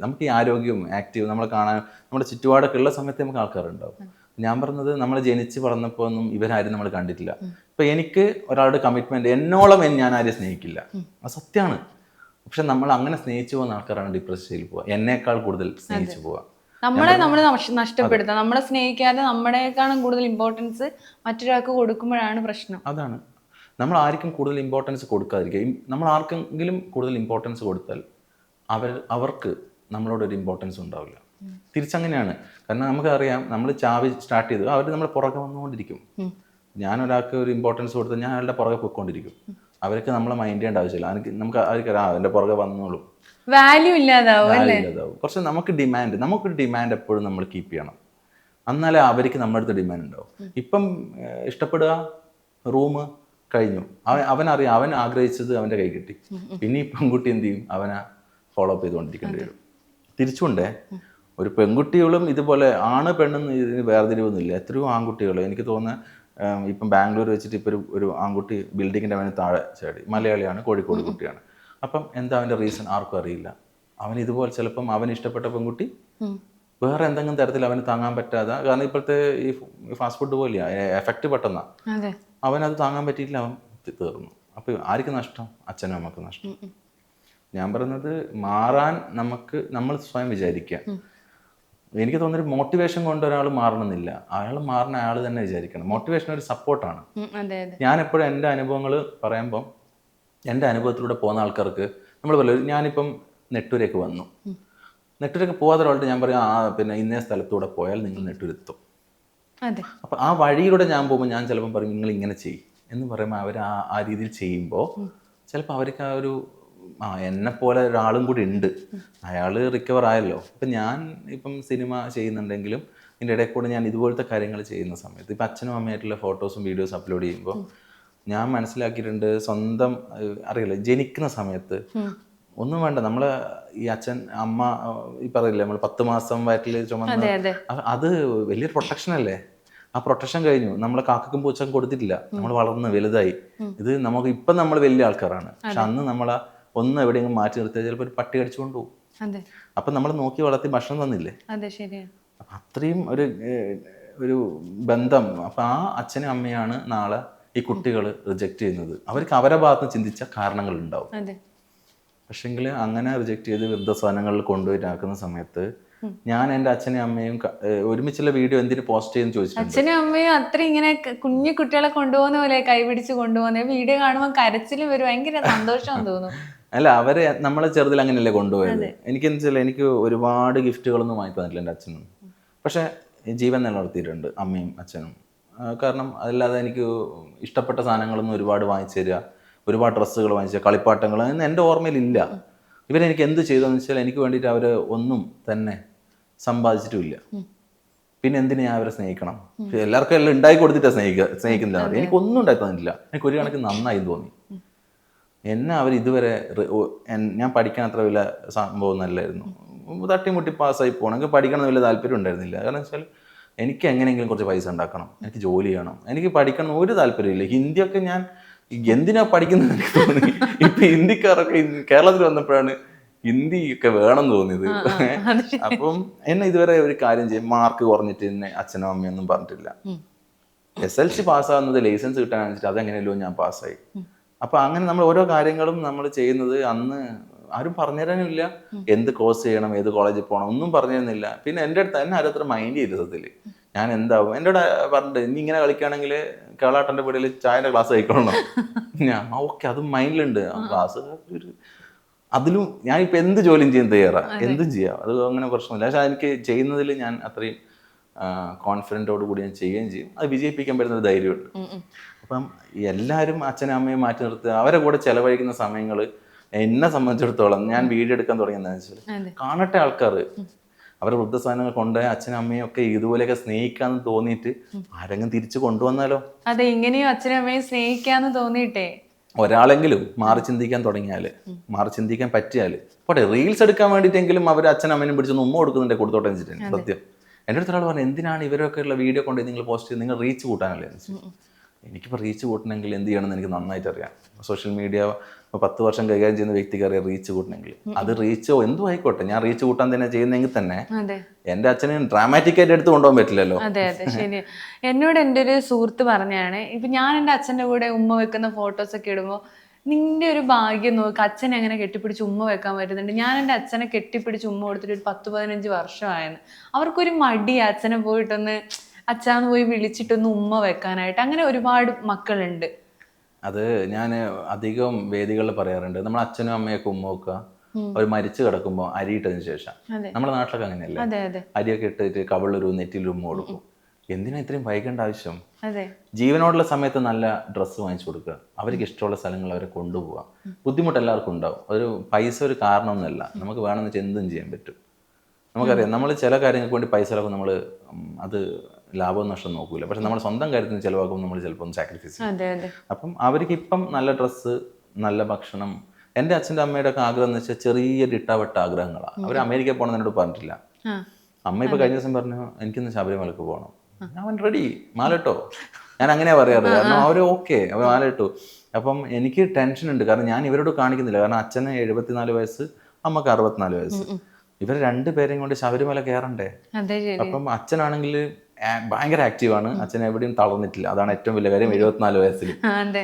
നമുക്ക് ഈ ആരോഗ്യവും ആക്റ്റീവ് നമ്മൾ കാണാൻ നമ്മുടെ ചുറ്റുപാടൊക്കെ ഉള്ള സമയത്ത് നമുക്ക് ആൾക്കാരുണ്ടാവും. ഞാൻ പറഞ്ഞത് നമ്മൾ ജനിച്ച് വളർന്നപ്പോൾ ഒന്നും ഇവരാരും നമ്മൾ കണ്ടിട്ടില്ല. ഇപ്പൊ എനിക്ക് ഒരാളുടെ കമ്മിറ്റ്മെന്റ് എന്നോളം ഞാൻ ആരെയും സ്നേഹിക്കില്ല, അത് സത്യമാണ്. പക്ഷെ നമ്മൾ അങ്ങനെ സ്നേഹിച്ചു പോകുന്ന ആൾക്കാരാണ് ഡിപ്രഷനിൽ പോവുക, എന്നേക്കാൾ കൂടുതൽ സ്നേഹിച്ചു പോവുക. നമ്മൾ നഷ്ടപ്പെടുത്താം. നമ്മളെ സ്നേഹിക്കാതെ നമ്മളെക്കാളും കൂടുതൽ ഇമ്പോർട്ടൻസ് മറ്റൊരാൾക്ക് കൊടുക്കുമ്പോഴാണ് പ്രശ്നം. അതാണ്, നമ്മൾ ആർക്കും കൂടുതൽ ഇമ്പോർട്ടൻസ് കൊടുക്കാതിരിക്കുക. നമ്മൾ ആർക്കെങ്കിലും കൂടുതൽ ഇമ്പോർട്ടൻസ് കൊടുത്താൽ അവർക്ക് നമ്മളോടൊരു ഇമ്പോർട്ടൻസ് ഉണ്ടാവില്ല. തിരിച്ചങ്ങനെയാണ്. കാരണം നമുക്കറിയാം, നമ്മൾ ചാവി സ്റ്റാർട്ട് ചെയ്തു, അവർ നമ്മൾ പുറകെ വന്നുകൊണ്ടിരിക്കും. ഞാൻ ഒരാൾക്ക് ഒരു ഇമ്പോർട്ടൻസ് കൊടുത്താൽ ഞാൻ അയാളുടെ പുറകെ പോയിക്കൊണ്ടിരിക്കും. അവർക്ക് നമ്മളെ മൈൻഡ് ചെയ്യേണ്ട ആവശ്യമില്ല. നമുക്ക് അവർക്കറിയാം അതിൻ്റെ പുറകെ വന്നോളൂ, വാല്യൂ ഇല്ലാതാവും. കുറച്ച് നമുക്കൊരു ഡിമാൻഡ് എപ്പോഴും നമ്മൾ കീപ്പ് ചെയ്യണം. എന്നാലേ അവർക്ക് നമ്മുടെ അടുത്ത് ഡിമാൻഡ് ഉണ്ടാവും. ഇപ്പം ഇഷ്ടപ്പെടുക, റൂം കഴിഞ്ഞു, അവനറിയാം, അവൻ ആഗ്രഹിച്ചത് അവൻ്റെ കൈ കിട്ടി. പിന്നെ ഈ പെൺകുട്ടി എന്ത് ചെയ്യും? അവനെ ഫോളോ അപ്പ് ചെയ്തുകൊണ്ടിരിക്കേണ്ടി വരും. തിരിച്ചുകൊണ്ടേ ഒരു പെൺകുട്ടികളും ഇതുപോലെ ആണ് പെണ്ണെന്ന് ഇതിന് വേർതിരിവൊന്നുമില്ല. എത്രയോ ആൺകുട്ടികൾ, എനിക്ക് തോന്നുന്നത് ഇപ്പം ബാംഗ്ലൂർ വെച്ചിട്ട് ഇപ്പോൾ ഒരു ആൺകുട്ടി ബിൽഡിങ്ങിൻ്റെ അവന് താഴെ ചാടി. മലയാളിയാണ്, കോഴിക്കോട് കുട്ടിയാണ്. അപ്പം എന്താ അവൻ്റെ റീസൺ ആർക്കും അറിയില്ല. അവൻ ഇതുപോലെ ചിലപ്പം അവന് ഇഷ്ടപ്പെട്ട പെൺകുട്ടി വേറെ എന്തെങ്കിലും തരത്തിൽ അവന് താങ്ങാൻ പറ്റാതെ, കാരണം ഇപ്പോഴത്തെ ഈ ഫാസ്റ്റ് ഫുഡ് പോലെയാ, എഫക്റ്റ് പെട്ടെന്നാണ്. അവനത് താങ്ങാൻ പറ്റിയില്ല, അവൻ തീർന്നു. അപ്പോൾ ആർക്ക് നഷ്ടം? അച്ഛനും അമ്മക്ക് നഷ്ടം. ഞാൻ പറയുന്നത് മാറാൻ നമ്മൾ സ്വയം വിചാരിക്കുക. എനിക്ക് തോന്നുന്നൊരു മോട്ടിവേഷൻ കൊണ്ട് ഒരാൾ മാറണമെന്നില്ല. അയാൾ മാറണ അയാൾ തന്നെ വിചാരിക്കണം. മോട്ടിവേഷൻ ഒരു സപ്പോർട്ടാണ്. ഞാൻ എപ്പോഴും എൻ്റെ അനുഭവങ്ങൾ പറയുമ്പം, എൻ്റെ അനുഭവത്തിലൂടെ പോകുന്ന ആൾക്കാർക്ക് നമ്മൾ പറയും, ഞാനിപ്പം നെട്ടൂരേക്ക് വന്നു, നെട്ടൂരേക്ക് പോകാതെ ഒരാളുടെ ഞാൻ പറയും, പിന്നെ ഇന്നേ സ്ഥലത്തൂടെ പോയാൽ നിങ്ങൾ നെട്ടൂരെത്തും. അപ്പം ആ വഴിയിലൂടെ ഞാൻ പോകുമ്പോൾ ഞാൻ ചിലപ്പം പറയും, നിങ്ങൾ ഇങ്ങനെ ചെയ്യും എന്ന് പറയുമ്പോൾ അവർ ആ രീതിയിൽ ചെയ്യുമ്പോൾ ചിലപ്പോൾ അവർക്ക് ആ ഒരു എന്നെപ്പോലെ ഒരാളും കൂടി ഉണ്ട്, അയാൾ റിക്കവർ ആയല്ലോ. ഇപ്പം ഞാൻ ഇപ്പം സിനിമ ചെയ്യുന്നുണ്ടെങ്കിലും ഇതിൻ്റെ ഇടയിൽ കൂടെ ഞാൻ ഇതുപോലത്തെ കാര്യങ്ങൾ ചെയ്യുന്ന സമയത്ത് ഇപ്പം അച്ഛനും അമ്മയായിട്ടുള്ള ഫോട്ടോസും വീഡിയോസും അപ്ലോഡ് ചെയ്യുമ്പോൾ ഞാൻ മനസ്സിലാക്കിയിട്ടുണ്ട്, സ്വന്തം അറിയില്ല, ജനിക്കുന്ന സമയത്ത് ഒന്നും വേണ്ട, നമ്മളെ ഈ അച്ഛൻ അമ്മ ഈ പറയില്ലേ, നമ്മൾ 10 മാസം വയറ്റിൽ ചുമന്ന, അത് വലിയൊരു പ്രൊട്ടക്ഷൻ അല്ലേ. ആ പ്രൊട്ടക്ഷൻ കഴിഞ്ഞു, നമ്മളെ കാക്കക്കും പൂച്ചക്കും കൊടുത്തിട്ടില്ല, നമ്മൾ വളർന്ന് വലുതായി. ഇത് നമുക്ക് ഇപ്പം നമ്മൾ വലിയ ആൾക്കാരാണ്, പക്ഷെ അന്ന് നമ്മളെ ഒന്ന് എവിടെയെങ്കിലും മാറ്റി നിർത്തിയാൽ ചിലപ്പോൾ ഒരു പട്ടി കടിച്ചു കൊണ്ടുപോകും. അപ്പം നമ്മൾ നോക്കി വളർത്തി ഭക്ഷണം തന്നില്ലേ. അപ്പം അത്രയും ഒരു ബന്ധം. അപ്പം ആ അച്ഛനും അമ്മയാണ് നാളെ ഈ കുട്ടികൾ റിജക്റ്റ് ചെയ്യുന്നത്. അവർക്ക് അവരുടെ ഭാഗത്ത് ചിന്തിച്ച കാരണങ്ങൾ ഉണ്ടാവും. പക്ഷെങ്കിൽ അങ്ങനെ റിജക്റ്റ് ചെയ്ത് വൃദ്ധസാധനങ്ങളിൽ കൊണ്ടുപോയിട്ടാക്കുന്ന സമയത്ത് ഞാൻ എൻ്റെ അച്ഛനെയും അമ്മയും ഒരുമിച്ചുള്ള വീഡിയോ എന്തിനു പോസ്റ്റ് ചെയ്യുന്നു ചോദിച്ചിട്ടുണ്ട്. അച്ഛനും അമ്മയും അത്ര ഇങ്ങനെ കുഞ്ഞു കുട്ടികളെ കൊണ്ടുപോകുന്ന പോലെ കൈപിടിച്ച് കൊണ്ടുപോകുന്ന വീഡിയോ കാണുമ്പോൾ കരച്ചിലും വരും, ഭയങ്കര സന്തോഷം തോന്നും. അല്ല, അവരെ നമ്മളെ ചെറുതിൽ അങ്ങനെയല്ലേ കൊണ്ടുപോയത്. എനിക്കെന്ന് വെച്ചാൽ എനിക്ക് ഒരുപാട് ഗിഫ്റ്റുകളൊന്നും വാങ്ങി തന്നിട്ടില്ല എൻ്റെ അച്ഛനും. പക്ഷേ ജീവൻ നിലനിർത്തിയിട്ടുണ്ട് അമ്മയും അച്ഛനും. കാരണം അതല്ലാതെ എനിക്ക് ഇഷ്ടപ്പെട്ട സാധനങ്ങളൊന്നും ഒരുപാട് വാങ്ങിച്ചു തരിക, ഒരുപാട് ഡ്രസ്സുകൾ വാങ്ങിച്ച, കളിപ്പാട്ടങ്ങൾ എന്ന് എൻ്റെ ഓർമ്മയിലില്ല. ഇവരെനിക്ക് എന്ത് ചെയ്തതെന്ന് വെച്ചാൽ എനിക്ക് വേണ്ടിയിട്ട് അവർ ഒന്നും തന്നെ സമ്പാദിച്ചിട്ടുമില്ല. പിന്നെ എന്തിനു ഞാൻ അവരെ സ്നേഹിക്കണം? എല്ലാവർക്കും എല്ലാം ഉണ്ടാക്കി കൊടുത്തിട്ടാണ് സ്നേഹിക്കുന്നത്. എനിക്കൊന്നും ഉണ്ടാക്കി തന്നിട്ടില്ല. എനിക്ക് ഒരു കണക്ക് നന്നായി തോന്നി. എന്നെ അവർ ഇതുവരെ, ഞാൻ പഠിക്കാൻ അത്ര വലിയ സംഭവം നല്ലായിരുന്നു, തട്ടിമുട്ടി പാസ്സായി പോകണം, എനിക്ക് പഠിക്കണം വലിയ താല്പര്യം ഉണ്ടായിരുന്നില്ല. കാരണം വെച്ചാൽ എനിക്ക് എങ്ങനെയെങ്കിലും കുറച്ച് പൈസ ഉണ്ടാക്കണം, എനിക്ക് ജോലി ചെയ്യണം, എനിക്ക് പഠിക്കണം ഒരു താല്പര്യമില്ല. ഹിന്ദിയൊക്കെ ഞാൻ എന്തിനാ പഠിക്കുന്നത് എനിക്ക് തോന്നി. ഇപ്പം ഹിന്ദിക്കാരൊക്കെ കേരളത്തിൽ വന്നപ്പോഴാണ് ഹിന്ദി ഒക്കെ വേണം തോന്നിയത്. അപ്പം എന്നെ ഇതുവരെ ഒരു കാര്യം ചെയ്യും, മാർക്ക് കുറഞ്ഞിട്ട് എന്നെ അച്ഛനും അമ്മയൊന്നും പറഞ്ഞിട്ടില്ല. SLC പാസ്സാകുന്നത് ലൈസൻസ് കിട്ടാൻ വെച്ചിട്ട് അതെങ്ങനെയല്ലോ ഞാൻ പാസ്സായി. അപ്പം അങ്ങനെ നമ്മൾ ഓരോ കാര്യങ്ങളും നമ്മൾ ചെയ്യുന്നത് അന്ന് ആരും പറഞ്ഞുതരാനില്ല. എന്ത് കോഴ്സ് ചെയ്യണം, ഏത് കോളേജിൽ പോകണം ഒന്നും പറഞ്ഞു തരുന്നില്ല. പിന്നെ എൻ്റെ അടുത്ത് തന്നെ ആരും അത്ര മൈൻഡ് ചെയ്തു സത്യത്തിൽ. ഞാൻ എന്താവും എൻ്റെ കൂടെ പറഞ്ഞിട്ട്, ഇനി ഇങ്ങനെ കളിക്കുകയാണെങ്കിൽ കേളാട്ടൻ്റെ വീട്ടിൽ ചായൻ്റെ ക്ലാസ് കഴിക്കണം. ഞാൻ ഓക്കെ, അതും മൈൻഡിലുണ്ട്. ക്ലാസ് അതിലും ഞാനിപ്പോൾ എന്ത് ജോലിയും ചെയ്യാൻ തയ്യാറാണ്, എന്തും ചെയ്യാം, അത് അങ്ങനെ പ്രശ്നമില്ല. പക്ഷെ എനിക്ക് ചെയ്യുന്നതിൽ ഞാൻ അത്രയും കോൺഫിഡൻറ്റോട് കൂടി ഞാൻ ചെയ്യുകയും ചെയ്യും. അത് വിജയിപ്പിക്കാൻ പറ്റുന്ന ഒരു ധൈര്യമുണ്ട്. അപ്പം എല്ലാവരും അച്ഛനും അമ്മയും മാറ്റി നിർത്തുക, അവരെ കൂടെ ചിലവഴിക്കുന്ന സമയങ്ങൾ എന്നെ സംബന്ധിച്ചിടത്തോളം ഞാൻ വീഡിയോ എടുക്കാൻ തുടങ്ങിയെന്ന് വെച്ചാൽ കാണട്ടെ ആൾക്കാർ അവരുടെ വൃദ്ധസാധനങ്ങൾ കൊണ്ടുപോയി അച്ഛനും അമ്മയും ഒക്കെ ഇതുപോലെയൊക്കെ സ്നേഹിക്കാന്ന് തോന്നിയിട്ട് ആരെങ്കിലും തിരിച്ചു കൊണ്ടുവന്നാലോ. അതെ, ഇങ്ങനെയും അച്ഛനും അമ്മയും സ്നേഹിക്കാന്ന് തോന്നിയിട്ടേ ഒരാളെങ്കിലും മാറി ചിന്തിക്കാൻ തുടങ്ങിയാൽ, മാറി ചിന്തിക്കാൻ പറ്റിയാൽ പോട്ടെ, റീൽസ് എടുക്കാൻ വേണ്ടിയിട്ടെങ്കിലും അവർ അച്ഛനും അമ്മനും പിടിച്ചൊന്ന് ഉമ്മ കൊടുക്കുന്നുണ്ടെ കൊടുത്തോട്ടെ വെച്ചിട്ടുണ്ട്. സത്യം എൻ്റെ അടുത്ത് ഒരാൾ പറഞ്ഞു, എന്തിനാണ് ഇവരൊക്കെ ഉള്ള വീഡിയോ കൊണ്ട് നിങ്ങൾ പോസ്റ്റ് ചെയ്ത്, നിങ്ങൾ റീച്ച് കൂട്ടാനല്ലേ. എനിക്കിപ്പോൾ റീച്ച് കൂട്ടണമെങ്കിൽ എന്ത് ചെയ്യണമെന്ന് എനിക്ക് നന്നായിട്ട് അറിയാം. സോഷ്യൽ മീഡിയ 10 വർഷം കൈകാര്യം ചെയ്യുന്ന വ്യക്തിക്ക് അറിയാം റീച്ച് കൂട്ടണമെങ്കിൽ. അത് റീച്ചോ എന്തോ ആയിക്കോട്ടെ, ഞാൻ റീച്ച് കൂട്ടാൻ തന്നെ ചെയ്യുന്നെങ്കിൽ തന്നെ എൻ്റെ അച്ഛനെ ഡ്രാമാറ്റിക് ആയിട്ട് എടുത്ത് കൊണ്ടുപോകാൻ പറ്റില്ലല്ലോ. അതെ അതെ ശരി. എന്നോട് എൻ്റെ ഒരു സുഹൃത്ത് പറഞ്ഞാണ്, ഇപ്പം ഞാൻ എൻ്റെ അച്ഛൻ്റെ കൂടെ ഉമ്മ വെക്കുന്ന ഫോട്ടോസൊക്കെ ഇടുമ്പോൾ നിന്റെ ഒരു ഭാഗ്യം നോക്ക്, അച്ഛനെ എങ്ങനെ കെട്ടിപ്പിടിച്ച് ഉമ്മ വെക്കാൻ പറ്റുന്നുണ്ട്. ഞാൻ എൻ്റെ അച്ഛനെ കെട്ടിപ്പിടിച്ച് ഉമ്മ കൊടുത്തിട്ട് ഒരു 10-15 വർഷമായെന്ന്. അവർക്കൊരു മടി അച്ഛനെ പോയിട്ടൊന്ന് അച്ഛാന്ന് പോയി വിളിച്ചിട്ടൊന്ന് ഉമ്മ വെക്കാനായിട്ട്. അങ്ങനെ ഒരുപാട് മക്കളുണ്ട്. അത് ഞാൻ അധികം വേദികളിൽ പറയാറുണ്ട്, നമ്മൾ അച്ഛനും അമ്മയൊക്കെ ഉമ്മ വെക്കുക അവർ മരിച്ചു കിടക്കുമ്പോൾ അരിയിട്ടതിന് ശേഷം. നമ്മുടെ നാട്ടിലൊക്കെ അങ്ങനെയല്ലേ, അരിയൊക്കെ ഇട്ടിട്ട് കവിളൊരു നെറ്റിൽ ഉമ്മ കൊടുക്കും. എന്തിനാ ഇത്രയും വൈകേണ്ട ആവശ്യം? ജീവനോടുള്ള സമയത്ത് നല്ല ഡ്രസ്സ് വാങ്ങിച്ചു കൊടുക്കുക, അവർക്ക് ഇഷ്ടമുള്ള സ്ഥലങ്ങൾ അവരെ കൊണ്ടുപോവുക. ബുദ്ധിമുട്ട് എല്ലാവർക്കും ഉണ്ടാവും, ഒരു പൈസ ഒരു കാരണമൊന്നുമല്ല, നമുക്ക് വേണമെന്ന് വെച്ചാൽ എന്തും ചെയ്യാൻ പറ്റും. നമുക്കറിയാം, നമ്മൾ ചില കാര്യങ്ങൾക്ക് വേണ്ടി പൈസ ചിലപ്പോൾ നമ്മൾ അത് ലാഭവും നഷ്ടം നോക്കൂല, പക്ഷെ നമ്മൾ സ്വന്തം കാര്യത്തിന് ചിലവാക്കുമ്പോൾ നമ്മൾ ചിലപ്പോൾ ഒന്ന് സാക്രിഫൈസ് ചെയ്യും. അപ്പം അവർക്ക് ഇപ്പം നല്ല ഡ്രസ്സ്, നല്ല ഭക്ഷണം. എൻ്റെ അച്ഛൻ്റെ അമ്മയുടെ ഒക്കെ ആഗ്രഹം എന്ന് വെച്ചാൽ ചെറിയൊരു ഇട്ടാവട്ട ആഗ്രഹങ്ങളാണ്. അവർ അമേരിക്കയിൽ പോകണം എന്നോട് പറഞ്ഞിട്ടില്ല. അമ്മ ഇപ്പൊ കഴിഞ്ഞ ദിവസം പറഞ്ഞു എനിക്കിന്ന് ശബരിമലക്ക് പോകണം. അവൻ റെഡി, മാലട്ടോ. ഞാൻ അങ്ങനെയാ പറയാറ്, കാരണം അവർ ഓക്കെ, അവർ മാലയിട്ടു. അപ്പം എനിക്ക് ടെൻഷൻ ഉണ്ട്, കാരണം ഞാൻ ഇവരോട് കാണിക്കുന്നില്ല. കാരണം അച്ഛന് 74 വയസ്സ്, അമ്മക്ക് 64 വയസ്സ്. ഇവർ രണ്ടുപേരെയും കൊണ്ട് ശബരിമല കയറണ്ടേ. അപ്പം അച്ഛനാണെങ്കിൽ ഭയങ്കര ആക്റ്റീവാണ്, അച്ഛൻ എവിടെയും തളർന്നിട്ടില്ല. അതാണ് ഏറ്റവും വലിയ കാര്യം. 74 വയസ്സിൽ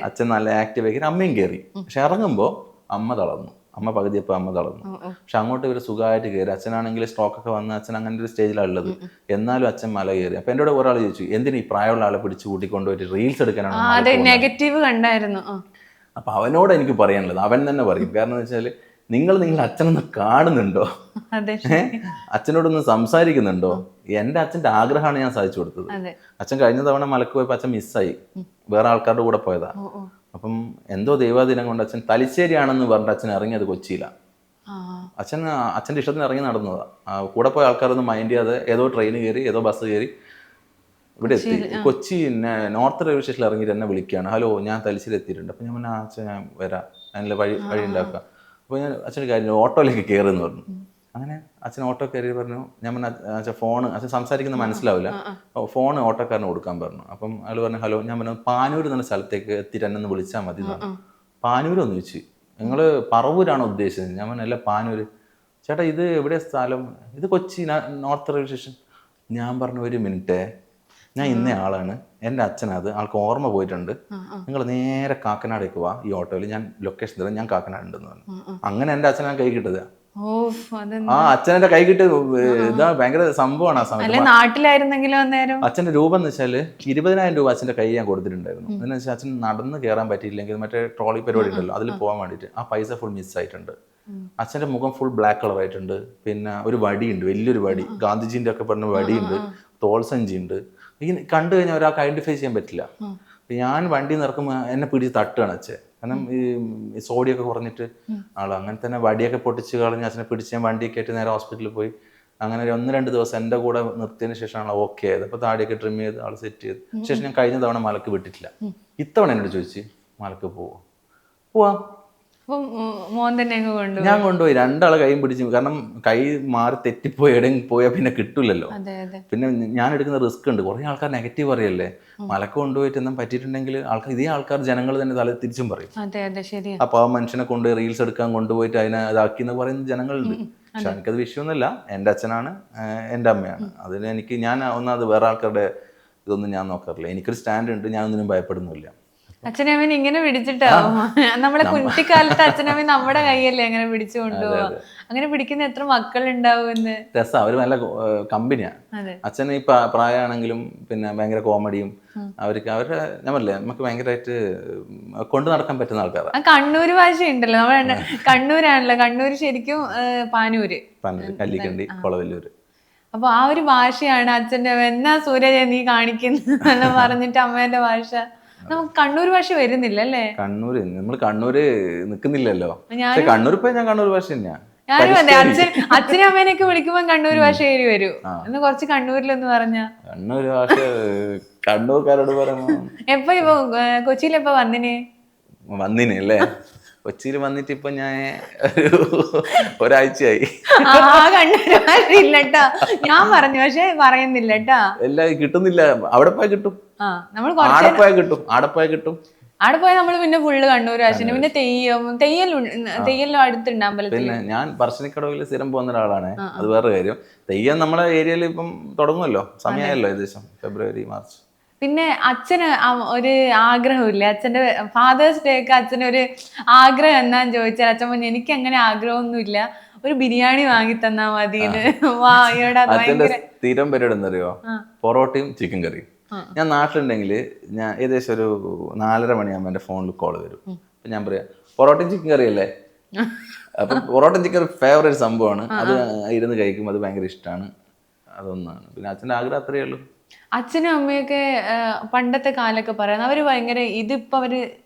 അച്ഛൻ നല്ല ആക്റ്റീവ് ആക്കി, അമ്മയും കയറി. പക്ഷെ ഇറങ്ങുമ്പോൾ അമ്മ തളർന്നു, അമ്മ പകുതിയപ്പോൾ അമ്മ തളർന്നു. പക്ഷെ അങ്ങോട്ട് ഇവർ സുഖമായിട്ട് കയറി. അച്ഛനാണെങ്കിൽ സ്ട്രോക്കൊക്കെ വന്ന് അച്ഛൻ അങ്ങനെ ഒരു സ്റ്റേജിലാണ് ഉള്ളത്, എന്നാലും അച്ഛൻ മല കയറി. അപ്പൊ എന്നോട് ഒരാൾ ചോദിച്ചു, എന്തിനാ ഈ പ്രായമുള്ള ആളെ പിടിച്ചു കൂട്ടിക്കൊണ്ടുപോയിട്ട് റീൽസ് എടുക്കാനാണ് നെഗറ്റീവ് കണ്ടായിരുന്നു. അപ്പൊ അവനോട് എനിക്ക് പറയാനുള്ളത്, അവൻ തന്നെ പറയും. കാരണം എന്ന് വെച്ചാൽ നിങ്ങളുടെ അച്ഛനൊന്ന് കാണുന്നുണ്ടോ, അച്ഛനോടൊന്ന് സംസാരിക്കുന്നുണ്ടോ? എൻ്റെ അച്ഛൻ്റെ ആഗ്രഹമാണ് ഞാൻ സാധിച്ചു കൊടുത്തത്. അച്ഛൻ കഴിഞ്ഞ തവണ മലക്ക് പോയപ്പോൾ അച്ഛൻ മിസ്സായി, വേറെ ആൾക്കാരുടെ കൂടെ പോയതാ. അപ്പം എന്തോ ദൈവാധീനം കൊണ്ട് അച്ഛൻ തലശ്ശേരിയാണെന്ന് പറഞ്ഞിട്ട് അച്ഛൻ ഇറങ്ങിയത് കൊച്ചിയിലാണ്. അച്ഛൻ്റെ ഇഷ്ടത്തിന് ഇറങ്ങി നടന്നതാ. കൂടെ പോയ ആൾക്കാരൊന്നും മൈൻഡ് ചെയ്യാതെ ഏതോ ട്രെയിൻ കയറി, ഏതോ ബസ് കയറി ഇവിടെ എത്തി. കൊച്ചി നോർത്ത് റെയിൽവേ സ്റ്റേഷനിൽ ഇറങ്ങിയിട്ട് എന്നെ വിളിക്കുകയാണ്, ഹലോ ഞാൻ തലശ്ശേരി എത്തിയിട്ടുണ്ട്. അപ്പം ഞാൻ പറഞ്ഞാൽ അച്ഛൻ ഞാൻ വരാം, അതിനുള്ള വഴി ഉണ്ടാക്കുക. അപ്പോൾ ഞാൻ അച്ഛൻ്റെ കാര്യം ഓട്ടോയിലേക്ക് കയറുമെന്ന് പറഞ്ഞു. അങ്ങനെ അച്ഛൻ ഓട്ടോ കയറി പറഞ്ഞു. ഞാൻ പറഞ്ഞ അച്ഛൻ ഫോണ്, അച്ഛൻ സംസാരിക്കുന്നത് മനസ്സിലാവില്ല, ഫോണ് ഓട്ടോക്കാരന് കൊടുക്കാൻ പറഞ്ഞു. അപ്പം അയാൾ പറഞ്ഞു ഹലോ. ഞാൻ പറഞ്ഞു പാനൂർ എന്ന സ്ഥലത്തേക്ക് എത്തിയിട്ട് എന്നെ ഒന്ന് വിളിച്ചാൽ മതി. പാനൂരൊന്ന് ചോദിച്ചു, നിങ്ങൾ പറവൂരാണോ ഉദ്ദേശിച്ചത്? ഞാൻ പറഞ്ഞു അല്ല പാനൂർ. ചേട്ടാ ഇത് എവിടെയാ സ്ഥലം? ഇത് കൊച്ചി നോർത്ത് റെയിൽവേ സ്റ്റേഷൻ. ഞാൻ പറഞ്ഞു ഒരു മിനിറ്റേ, ഞാൻ ഇന്ന ആളാണ്, എൻ്റെ അച്ഛനത് ആൾക്ക് ഓർമ്മ പോയിട്ടുണ്ട്, നിങ്ങൾ നേരെ കാക്കനാടേക്ക് വാ, ഈ ഓട്ടോയിൽ ഞാൻ ലൊക്കേഷൻ തരാം, ഞാൻ കാക്കനാട് ഉണ്ടെന്ന് പറഞ്ഞു. അങ്ങനെ എൻ്റെ അച്ഛനാ കൈ കിട്ടത്. അച്ഛനെ കൈ കിട്ടി. ഇതാ ഭയങ്കര സംഭവമാണ്. ആ സമയത്ത് നാട്ടിലായിരുന്നെങ്കിലും അന്നേരം അച്ഛന്റെ രൂപ എന്ന് വെച്ചാല് 20,000 രൂപ അച്ഛന്റെ കൈ ഞാൻ കൊടുത്തിട്ടുണ്ടായിരുന്നു. എന്ന് വെച്ചാൽ അച്ഛൻ നടന്ന് കയറാൻ പറ്റിയില്ലെങ്കിൽ മറ്റേ ട്രോളി പരിപാടി ഉണ്ടല്ലോ, അതിൽ പോകാൻ വേണ്ടിയിട്ട് ആ പൈസ ഫുൾ മിസ് ആയിട്ടുണ്ട്. അച്ഛന്റെ മുഖം ഫുൾ ബ്ലാക്ക് കളർ ആയിട്ടുണ്ട്. പിന്നെ ഒരു വടിയുണ്ട്, വലിയൊരു വടി, ഗാന്ധിജീന്റെ ഒക്കെ പറഞ്ഞ വടിയുണ്ട്, തോൾസഞ്ചി ഉണ്ട്. ഇങ്ങനെ കണ്ടു കഴിഞ്ഞാൽ ഒരാൾക്ക് ഐഡന്റിഫൈ ചെയ്യാൻ പറ്റില്ല. ഞാൻ വണ്ടി നിറക്കുമ്പോൾ എന്നെ പിടിച്ച് തട്ടുകയാണ് അച്ഛൻ. കാരണം ഈ സോഡിയൊക്കെ കുറഞ്ഞിട്ട് ആള് അങ്ങനെ തന്നെ വടിയൊക്കെ പൊട്ടിച്ച് കളഞ്ഞ് അച്ഛനെ പിടിച്ച് ഞാൻ വണ്ടിയൊക്കെ ആയിട്ട് നേരെ ഹോസ്പിറ്റലിൽ പോയി. അങ്ങനെ ഒരു 1-2 ദിവസം എൻ്റെ കൂടെ നിർത്തിയതിന് ശേഷമാണ് ഓക്കെ ആയത്. അപ്പോൾ താടിയൊക്കെ ട്രിം ചെയ്ത് ആൾ സെറ്റ് ചെയ്ത് ശേഷം ഞാൻ കഴിഞ്ഞ തവണ മലക്ക് വിട്ടിട്ടില്ല. ഇത്തവണ എന്നോട് ചോദിച്ചു മലക്ക് പോവാം. ഞാൻ കൊണ്ടുപോയി. 2 ആളെ കൈയും പിടിച്ചു. കാരണം കൈ മാറി തെറ്റിപ്പോയി എവിടെയും പോയാൽ പിന്നെ കിട്ടൂലല്ലോ. പിന്നെ ഞാൻ എടുക്കുന്ന റിസ്ക് ഉണ്ട്. കുറേ ആൾക്കാർ നെഗറ്റീവ് പറയല്ലേ, മലക്ക് കൊണ്ടുപോയിട്ട് എന്തും പറ്റിയിട്ടുണ്ടെങ്കിൽ ഇതേ ആൾക്കാർ ജനങ്ങൾ തന്നെ തല തിരിച്ചും പറയും. അപ്പൊ ആ മനുഷ്യനെ കൊണ്ടുപോയി റീൽസ് എടുക്കാൻ കൊണ്ടുപോയിട്ട് അതിനെ ഇതാക്കി എന്ന് പറയുന്ന ജനങ്ങളുണ്ട്. പക്ഷെ എനിക്കത് വിഷയമൊന്നുമില്ല. എൻ്റെ അച്ഛനാണ്, എൻ്റെ അമ്മയാണ്. അതിന് ഞാൻ ഒന്നത് വേറെ ആൾക്കാരുടെ ഇതൊന്നും ഞാൻ നോക്കാറില്ല. എനിക്കൊരു സ്റ്റാൻഡ് ഉണ്ട്, ഞാനൊന്നിനും ഭയപ്പെടുന്നില്ല. അച്ഛനമ്മൻ ഇങ്ങനെ പിടിച്ചിട്ടാവും. നമ്മളെ കുട്ടിക്കാലത്ത് അച്ഛനമ്മ നമ്മുടെ കൈയല്ലേ അങ്ങനെ പിടിച്ചു കൊണ്ടുപോവാ. അങ്ങനെ പിടിക്കുന്ന എത്ര മക്കളുണ്ടാവും. രസം, അവര് നല്ല കമ്പനിയാ. അച്ഛൻ ഈ പ്രായമാണെങ്കിലും പിന്നെ ഭയങ്കര കോമഡിയും അവരുടെ നമ്മളല്ലേ നമുക്ക് ഭയങ്കരമായിട്ട് കൊണ്ടു നടക്കാൻ പറ്റുന്ന ആൾക്കാരാണ്. കണ്ണൂര് ഭാഷ ഉണ്ടല്ലോ, നമ്മുടെ കണ്ണൂരാണല്ലോ. കണ്ണൂര് ശരിക്കും പാനൂര്, കല്ലിക്കണ്ടി, കൊളവല്ലൂര്. അപ്പൊ ആ ഒരു ഭാഷയാണ് അച്ഛൻ്റെ. എന്നാ സൂര്യ നീ കാണിക്കുന്ന പറഞ്ഞിട്ട് അമ്മേന്റെ ഭാഷ. നമുക്ക് കണ്ണൂർ ഭാഷ വരുന്നില്ല അല്ലേ? നമ്മൾ കണ്ണൂര് നിക്കുന്നില്ലല്ലോ. കണ്ണൂർ ഇപ്പൊ ഞാൻ കണ്ണൂർ ഭാഷ തന്നെയാ. ഞാനും അതെ. അച്ഛനും അമ്മേനൊക്കെ വിളിക്കുമ്പോ കണ്ണൂർ ഭാഷ കയറി വരും. എന്ന് കുറച്ച് കണ്ണൂരിലൊന്ന് പറഞ്ഞ കണ്ണൂർ ഭാഷ കണ്ണൂർക്കാരോട് പറയുമ്പോ എപ്പൊ ഇപ്പൊ കൊച്ചിയിൽ എപ്പോ വന്നിന് അല്ലേ? കൊച്ചിയിൽ വന്നിട്ട് ഇപ്പൊ ഞാൻ ഒരാഴ്ചയായി. കണ്ണൂർ ഭാഷ ഇല്ലട്ടാ, ഞാൻ പറഞ്ഞു പക്ഷെ പറയുന്നില്ലട്ടാ. എല്ലാം കിട്ടുന്നില്ല. അവിടെ പോയാൽ കിട്ടും, ആടെ കിട്ടും. അവിടെ പോയാൽ നമ്മള് പിന്നെ ഫുള്ള് കണ്ണൂർ ഭാഷ. പിന്നെ തെയ്യലും അടുത്തുണ്ട് അമ്പലത്തിൽ. പിന്നെ ഞാൻ പറശ്ശിനിക്കടവിൽ സ്ഥിരം പോകുന്ന ഒരാളാണ്. അത് വേറെ കാര്യം. തെയ്യം നമ്മളെ ഏരിയയിൽ ഇപ്പം തുടങ്ങുമല്ലോ, സമയമായല്ലോ, ഏകദേശം ഫെബ്രുവരി മാർച്ച്. പിന്നെ അച്ഛന് ഒരു ആഗ്രഹമില്ല, അച്ഛന്റെ ഫാദേഴ്സ് ഡേ ഒക്കെ അച്ഛനൊരു ആഗ്രഹം എന്നാന്ന് ചോദിച്ചാൽ അച്ഛൻ പറഞ്ഞു എനിക്ക് അങ്ങനെ ആഗ്രഹമൊന്നുമില്ല, ഒരു ബിരിയാണി വാങ്ങി തന്നാ മതി. അച്ഛന്റെ സ്ഥിരം പരിപാടി എന്നറിയോ? പൊറോട്ടയും ചിക്കൻ കറിയും. ഞാൻ നാട്ടിലുണ്ടെങ്കിൽ ഞാൻ ഏകദേശം ഒരു 4:30 മണിയാകുമ്പോൾ എൻ്റെ ഫോണിൽ കോൾ വരും. അപ്പം ഞാൻ പറയാം പൊറോട്ടയും ചിക്കൻ കറി അല്ലേ. അപ്പം പൊറോട്ടയും ചിക്കൻ കറി ഫേവറേറ്റ് സംഭവമാണ്. അത് ഇരുന്ന് കഴിക്കും, അത് ഭയങ്കര ഇഷ്ടമാണ്. അതൊന്നാണ്. പിന്നെ അച്ഛൻ്റെ ആഗ്രഹം അത്രയേ ഉള്ളൂ. അച്ഛനും അമ്മയൊക്കെ പണ്ടത്തെ കാലമൊക്കെ പറയുന്നത് അവര് ഭയങ്കര ഇതിപ്പോ അവര്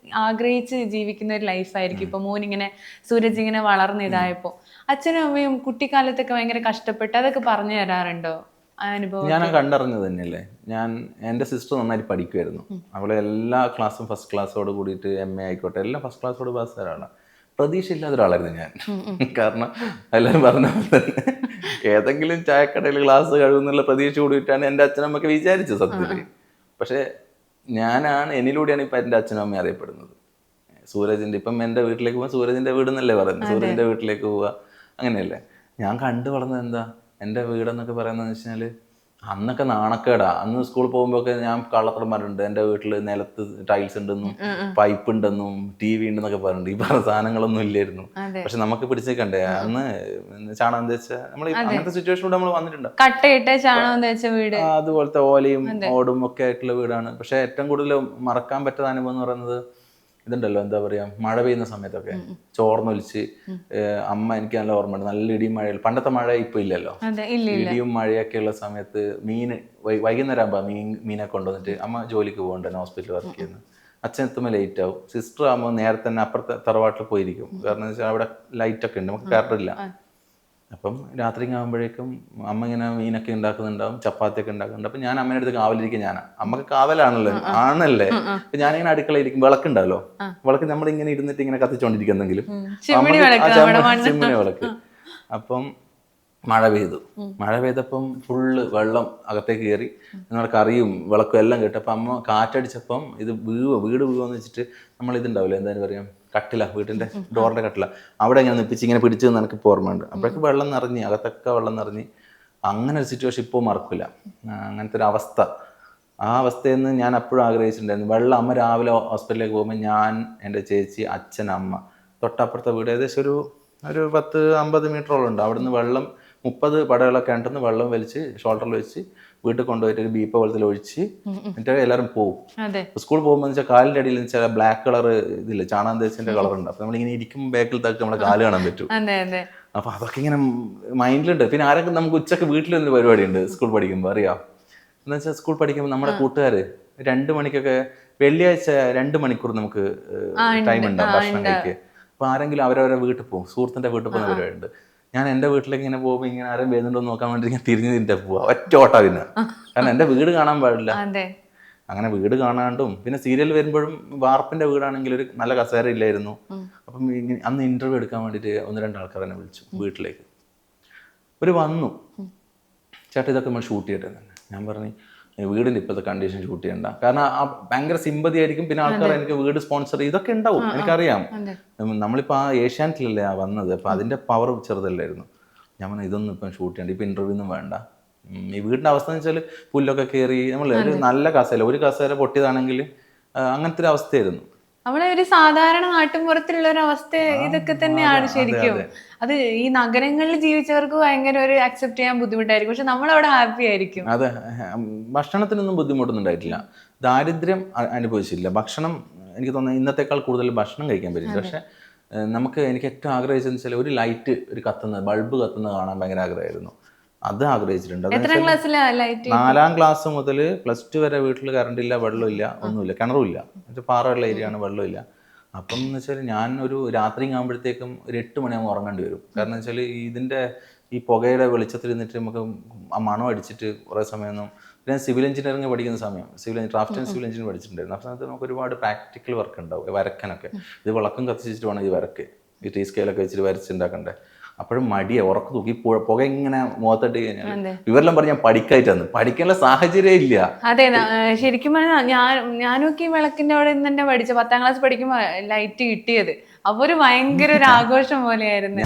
ആഗ്രഹിച്ച് ജീവിക്കുന്ന ഒരു ലൈഫായിരിക്കും. ഇപ്പൊ മോനിങ്ങനെ സൂരജ് ഇങ്ങനെ വളർന്നിതായപ്പോ അച്ഛനും അമ്മയും കുട്ടിക്കാലത്തൊക്കെ ഭയങ്കര കഷ്ടപ്പെട്ട് അതൊക്കെ പറഞ്ഞു തരാറുണ്ടോ അനുഭവം? ഞാൻ കണ്ടറിഞ്ഞത് തന്നെയല്ലേ. എൻ്റെ സിസ്റ്റർ നന്നായിട്ട് പഠിക്കുമായിരുന്നു. അവളെ എല്ലാ ക്ലാസ്സും ഫസ്റ്റ് ക്ലാസ്സോട് കൂടിയിട്ട് MA ആയിക്കോട്ടെ എല്ലാം ഫസ്റ്റ് ക്ലാസ്സോട് പാസ് തരാണ്. പ്രതീക്ഷയില്ലാത്ത ഒരാളായിരുന്നു ഞാൻ. കാരണം എല്ലാവരും പറഞ്ഞ പോലെ തന്നെ ഏതെങ്കിലും ചായക്കടയിൽ ക്ലാസ് കഴിവെന്നുള്ള പ്രതീക്ഷ കൂടിയിട്ടാണ് എൻ്റെ അച്ഛനമ്മയൊക്കെ വിചാരിച്ചത് സത്യത്തിൽ. പക്ഷേ എന്നിലൂടെയാണ് ഇപ്പം എൻ്റെ അച്ഛനും അമ്മയും അറിയപ്പെടുന്നത്. സൂരജിൻ്റെ ഇപ്പം എൻ്റെ വീട്ടിലേക്ക് പോകാൻ സൂരജിൻ്റെ വീടെന്നല്ലേ പറയുന്നത്, സൂരജിൻ്റെ വീട്ടിലേക്ക് പോവുക അങ്ങനെയല്ലേ. ഞാൻ കണ്ടു വളർന്നത് എന്താ, എൻ്റെ വീടെന്നൊക്കെ പറയുന്നതെന്ന് വെച്ചാൽ അന്നൊക്കെ നാണക്കേടാ. അന്ന് സ്കൂളിൽ പോകുമ്പോഴൊക്കെ ഞാൻ കള്ളത്തരന്മാരുണ്ട്, എൻ്റെ വീട്ടിൽ നിലത്ത് ടൈൽസ് ഉണ്ടെന്നും പൈപ്പ് ഉണ്ടെന്നും TV ഉണ്ടെന്നൊക്കെ പറഞ്ഞിട്ടുണ്ട്. ഈ പറഞ്ഞ സാധനങ്ങളൊന്നും ഇല്ലായിരുന്നു. പക്ഷെ നമുക്ക് പിടിച്ചേക്കണ്ടേ അന്ന് ചാണകം തേച്ച നമ്മൾ അങ്ങനത്തെ സിറ്റുവേഷനിലൂടെ നമ്മൾ വന്നിട്ടുണ്ട്. കട്ടയിട്ട ചാണകം തേച്ച വീട്, അതുപോലത്തെ ഓലയും ഓടും ഒക്കെ ആയിട്ടുള്ള വീടാണ്. പക്ഷെ ഏറ്റവും കൂടുതൽ മറക്കാൻ പറ്റാത്ത അനുഭവം എന്ന് പറയുന്നത് ഇതുണ്ടല്ലോ, എന്താ പറയാ, മഴ പെയ്യുന്ന സമയത്തൊക്കെ ചോർന്നൊലിച്ച് അമ്മ, എനിക്ക് നല്ല ഓർമ്മയുണ്ട്, നല്ല ഇടിയും മഴയും. പണ്ടത്തെ മഴ ഇപ്പൊ ഇല്ലല്ലോ, ഇടിയും മഴയൊക്കെ ഉള്ള സമയത്ത് വൈകുന്നേരം ആകുമ്പോൾ മീനെ കൊണ്ടുവന്നിട്ട് അമ്മ ജോലിക്ക് പോകണ്ടേ, ഹോസ്പിറ്റലിൽ വർക്ക് ചെയ്യുന്നു. അച്ഛൻ എത്തുമ്പോൾ ലേറ്റ് ആവും. സിസ്റ്റർ ആകുമ്പോൾ നേരത്തെ തന്നെ അപ്പുറത്തെ തറവാട്ടിൽ പോയിരിക്കും. കാരണം വെച്ചാൽ അവിടെ ലൈറ്റൊക്കെ ഉണ്ട്, നമുക്ക് കറണ്ടില്ല. അപ്പം രാത്രി ആകുമ്പോഴേക്കും അമ്മ ഇങ്ങനെ മീനൊക്കെ ഉണ്ടാക്കുന്നുണ്ടാവും, ചപ്പാത്തിയൊക്കെ ഉണ്ടാക്കുന്നുണ്ട്. അപ്പം ഞാൻ അമ്മേൻ്റെ അടുത്ത് കാവലിരിക്കും. അമ്മക്ക് കാവലാണല്ലോ, ആണല്ലേ. അപ്പം ഞാനിങ്ങനെ അടുക്കളയിരിക്കും, വിളക്കുണ്ടല്ലോ, വിളക്ക് നമ്മളിങ്ങനെ ഇരുന്നിട്ട് ഇങ്ങനെ കത്തിച്ചോണ്ടിരിക്കും എന്തെങ്കിലും, ചിമ്മിണി വിളക്ക്. അപ്പം മഴ പെയ്തപ്പം ഫുള്ള് വെള്ളം അകത്തേക്ക് കയറി, നമ്മുടെ കറിയും വിളക്കും എല്ലാം കേട്ടു. അപ്പം അമ്മ കാറ്റടിച്ചപ്പം ഇത് വീട് വീഴുമെന്ന് വെച്ചിട്ട് നമ്മൾ ഇതുണ്ടാവില്ല, എന്തായാലും പറയാം, കട്ടില, വീട്ടിൻ്റെ ഡോറിൻ്റെ കട്ടില, അവിടെ ഇങ്ങനെ നിപ്പിച്ച് ഇങ്ങനെ പിടിച്ചു എനിക്ക് ഇപ്പോൾ ഓർമ്മയുണ്ട്. അപ്പോഴേക്ക് വെള്ളം നിറഞ്ഞ്, അകത്തൊക്കെ വെള്ളം നിറഞ്ഞ്. അങ്ങനെ ഒരു സിറ്റുവേഷൻ ഇപ്പോൾ മറക്കില്ല. അങ്ങനത്തെ ഒരു അവസ്ഥ, ആ അവസ്ഥയിൽ നിന്ന് ഞാൻ അപ്പോഴും ആഗ്രഹിച്ചിട്ടുണ്ടായിരുന്നു. വെള്ളം, അമ്മ രാവിലെ ഹോസ്പിറ്റലിലേക്ക് പോകുമ്പോൾ ഞാൻ, എൻ്റെ ചേച്ചി, അച്ഛൻ, അമ്മ, തൊട്ടപ്പുറത്തെ വീട് ഏകദേശം ഒരു 10-50 മീറ്ററോളം ഉണ്ട്. അവിടുന്ന് വെള്ളം 30 പടകളൊക്കെ ഉണ്ടെന്ന് വെള്ളം വലിച്ച് ഷോൾഡറിൽ വെച്ച് വീട്ടിൽ കൊണ്ടുപോയിട്ട് ഒരു ബീപ്പ വെള്ളത്തിൽ ഒഴിച്ച് എന്നിട്ട് എല്ലാവരും പോകും. സ്കൂളിൽ പോകുമ്പോൾ വെച്ചാൽ കാലിൻ്റെ അടിയിൽ വെച്ചാൽ ബ്ലാക്ക് കളർ ഇതില്ല, ചാണകം തേച്ചിൻ്റെ കളർ ഉണ്ട്. അപ്പൊ നമ്മളിങ്ങനെ ഇരിക്കുമ്പോൾ ബാക്കിൽ തക്ക് നമ്മുടെ കാല് കാണാൻ പറ്റും. അപ്പൊ അതൊക്കെ ഇങ്ങനെ മൈൻഡിലുണ്ട്. പിന്നെ ആരൊക്കെ നമുക്ക് ഉച്ചക്ക് വീട്ടിലൊരു പരിപാടി ഉണ്ട് സ്കൂൾ പഠിക്കുമ്പോൾ, അറിയാം എന്ന് വെച്ചാൽ സ്കൂൾ പഠിക്കുമ്പോൾ നമ്മുടെ കൂട്ടുകാർ 2 മണിക്കൊക്കെ വെള്ളിയാഴ്ച 2 മണിക്കൂർ നമുക്ക് ടൈം ഉണ്ടാവും ഭക്ഷണം കഴിക്കുക. അപ്പൊ ആരെങ്കിലും അവരവരെ വീട്ടിൽ പോകും, സുഹൃത്തിന്റെ വീട്ടിൽ പോകുന്ന പരിപാടിയുണ്ട്. ഞാൻ എൻ്റെ വീട്ടിലേക്ക് ഇങ്ങനെ പോകുമ്പോൾ ഇങ്ങനെ ആരും വരുന്നുണ്ടോ നോക്കാൻ വേണ്ടി ഞാൻ തിരിഞ്ഞ് പോവാ, ഒറ്റ ഓട്ടാ. പിന്നെ കാരണം എൻ്റെ വീട് കാണാൻ പാടില്ല. അങ്ങനെ വീട് കാണാണ്ടും പിന്നെ സീരിയൽ വരുമ്പോഴും വാർപ്പിന്റെ വീടാണെങ്കിൽ ഒരു നല്ല കസേര ഇല്ലായിരുന്നു. അപ്പം അന്ന് ഇന്റർവ്യൂ എടുക്കാൻ വേണ്ടിയിട്ട് 1-2 ആൾക്കാർ എന്നെ വിളിച്ചു വീട്ടിലേക്ക്. വന്നു, ചേട്ടാ ഇതൊക്കെ നമ്മൾ ഷൂട്ട് ചെയ്യട്ടെ തന്നെ. ഞാൻ പറഞ്ഞു വീടിൻ്റെ ഇപ്പോഴത്തെ കണ്ടീഷൻ ഷൂട്ട് ചെയ്യണ്ട, കാരണം ഭയങ്കര സിമ്പതി ആയിരിക്കും. പിന്നെ ആൾക്കാർ എനിക്ക് വീട് സ്പോൺസർ ഇതൊക്കെ ഉണ്ടാവും, എനിക്കറിയാം. നമ്മളിപ്പോൾ ആ ഏഷ്യാനെറ്റിലല്ലേ വന്നത്, അപ്പം അതിൻ്റെ പവർ ചെറുതല്ലായിരുന്നു. ഞാൻ പറഞ്ഞു ഇതൊന്നും ഇപ്പം ഷൂട്ട് ചെയ്യണ്ട, ഇപ്പം ഇൻ്റർവ്യൂ ഒന്നും വേണ്ട. ഈ വീടിൻ്റെ അവസ്ഥ എന്ന് വെച്ചാൽ പുല്ലൊക്കെ കയറി, നമ്മൾ ഒരു നല്ല കസേര, ഒരു കസേര പൊട്ടിയതാണെങ്കിൽ അങ്ങനത്തെ ഒരു അവസ്ഥയായിരുന്നു. നമ്മളെ ഒരു സാധാരണ നാട്ടിൻപുറത്തിലുള്ള ഒരു അവസ്ഥ ഇതൊക്കെ തന്നെയാണ് ശരിക്കും. അത് ഈ നഗരങ്ങളിൽ ജീവിച്ചവർക്ക് ഭയങ്കര ഒരു അക്സെപ്റ്റ് ചെയ്യാൻ ബുദ്ധിമുട്ടായിരിക്കും, പക്ഷെ നമ്മളവിടെ ഹാപ്പി ആയിരിക്കും. അതെ, ഭക്ഷണത്തിനൊന്നും ബുദ്ധിമുട്ടൊന്നും ഉണ്ടായിട്ടില്ല, ദാരിദ്ര്യം അനുഭവിച്ചില്ല. ഭക്ഷണം എനിക്ക് തോന്നുന്നു ഇന്നത്തെക്കാൾ കൂടുതൽ ഭക്ഷണം കഴിക്കാൻ പറ്റില്ല. പക്ഷെ എനിക്ക് ഏറ്റവും ആഗ്രഹിച്ചതെന്ന് വെച്ചാൽ ഒരു ലൈറ്റ്, ഒരു കത്തുന്ന ബൾബ് കത്തുന്നത് കാണാൻ ഭയങ്കര ആഗ്രഹമായിരുന്നു. അത് ആഗ്രഹിച്ചിട്ടുണ്ട്. 4ാം ക്ലാസ് മുതൽ +2 വരെ വീട്ടിൽ കറണ്ടില്ല, വെള്ളമില്ല, ഒന്നുമില്ല, കിണറുമില്ല, പാറയുള്ള ഏരിയയാണ്, വെള്ളമില്ല. അപ്പം എന്ന് വെച്ചാൽ ഞാൻ ഒരു രാത്രി ആകുമ്പോഴത്തേക്കും ഒരു 8 മണിയാകുമ്പോൾ ഉറങ്ങേണ്ടി വരും. കാരണം വെച്ചാൽ ഇതിൻ്റെ ഈ പുകയുടെ വെളിച്ചത്തിൽ നിന്നിട്ട് നമുക്ക് ആ മണം അടിച്ചിട്ട് കുറേ സമയമൊന്നും. പിന്നെ സിവിൽ എഞ്ചിനീയറിംഗ് പഠിക്കുന്ന സമയം ക്രാഫ്റ്റ് ആൻഡ് സിവിൽ എഞ്ചിനീയറിംഗ് പഠിച്ചിട്ടുണ്ടായിരുന്നു. ആ സമയത്ത് നമുക്ക് ഒരുപാട് പ്രാക്ടിക്കൽ വർക്ക് ഉണ്ടാവും, വരക്കാനൊക്കെ. ഇത് വിളക്കം കത്തിച്ചിട്ട് വേണം ഈ വരക്ക്, ഈ ടീ സ്കെയിലൊക്കെ വെച്ചിട്ട് വരച്ചുണ്ടാക്കണ്ടേ. അപ്പോഴും മടിയാ, ഉറക്ക തൂക്കി പുക ഇങ്ങനെ മുഖത്തിട്ട് കഴിഞ്ഞാൽ ഇവരെല്ലാം പറഞ്ഞ് ഞാൻ പഠിക്കായിട്ടാണ്, പഠിക്കാനുള്ള സാഹചര്യം ഇല്ല. അതെ, ശരിക്കും പറഞ്ഞാൽ ഞാനൊക്കെ ഈ വിളക്കിന്റെ അവിടെ നിന്ന് തന്നെ പഠിച്ച 10ാം ക്ലാസ് പഠിക്കുമ്പോൾ ലൈറ്റ് കിട്ടിയത്. അപ്പൊ ഒരു ഭയങ്കര ഒരു ആഘോഷം പോലെയായിരുന്നു.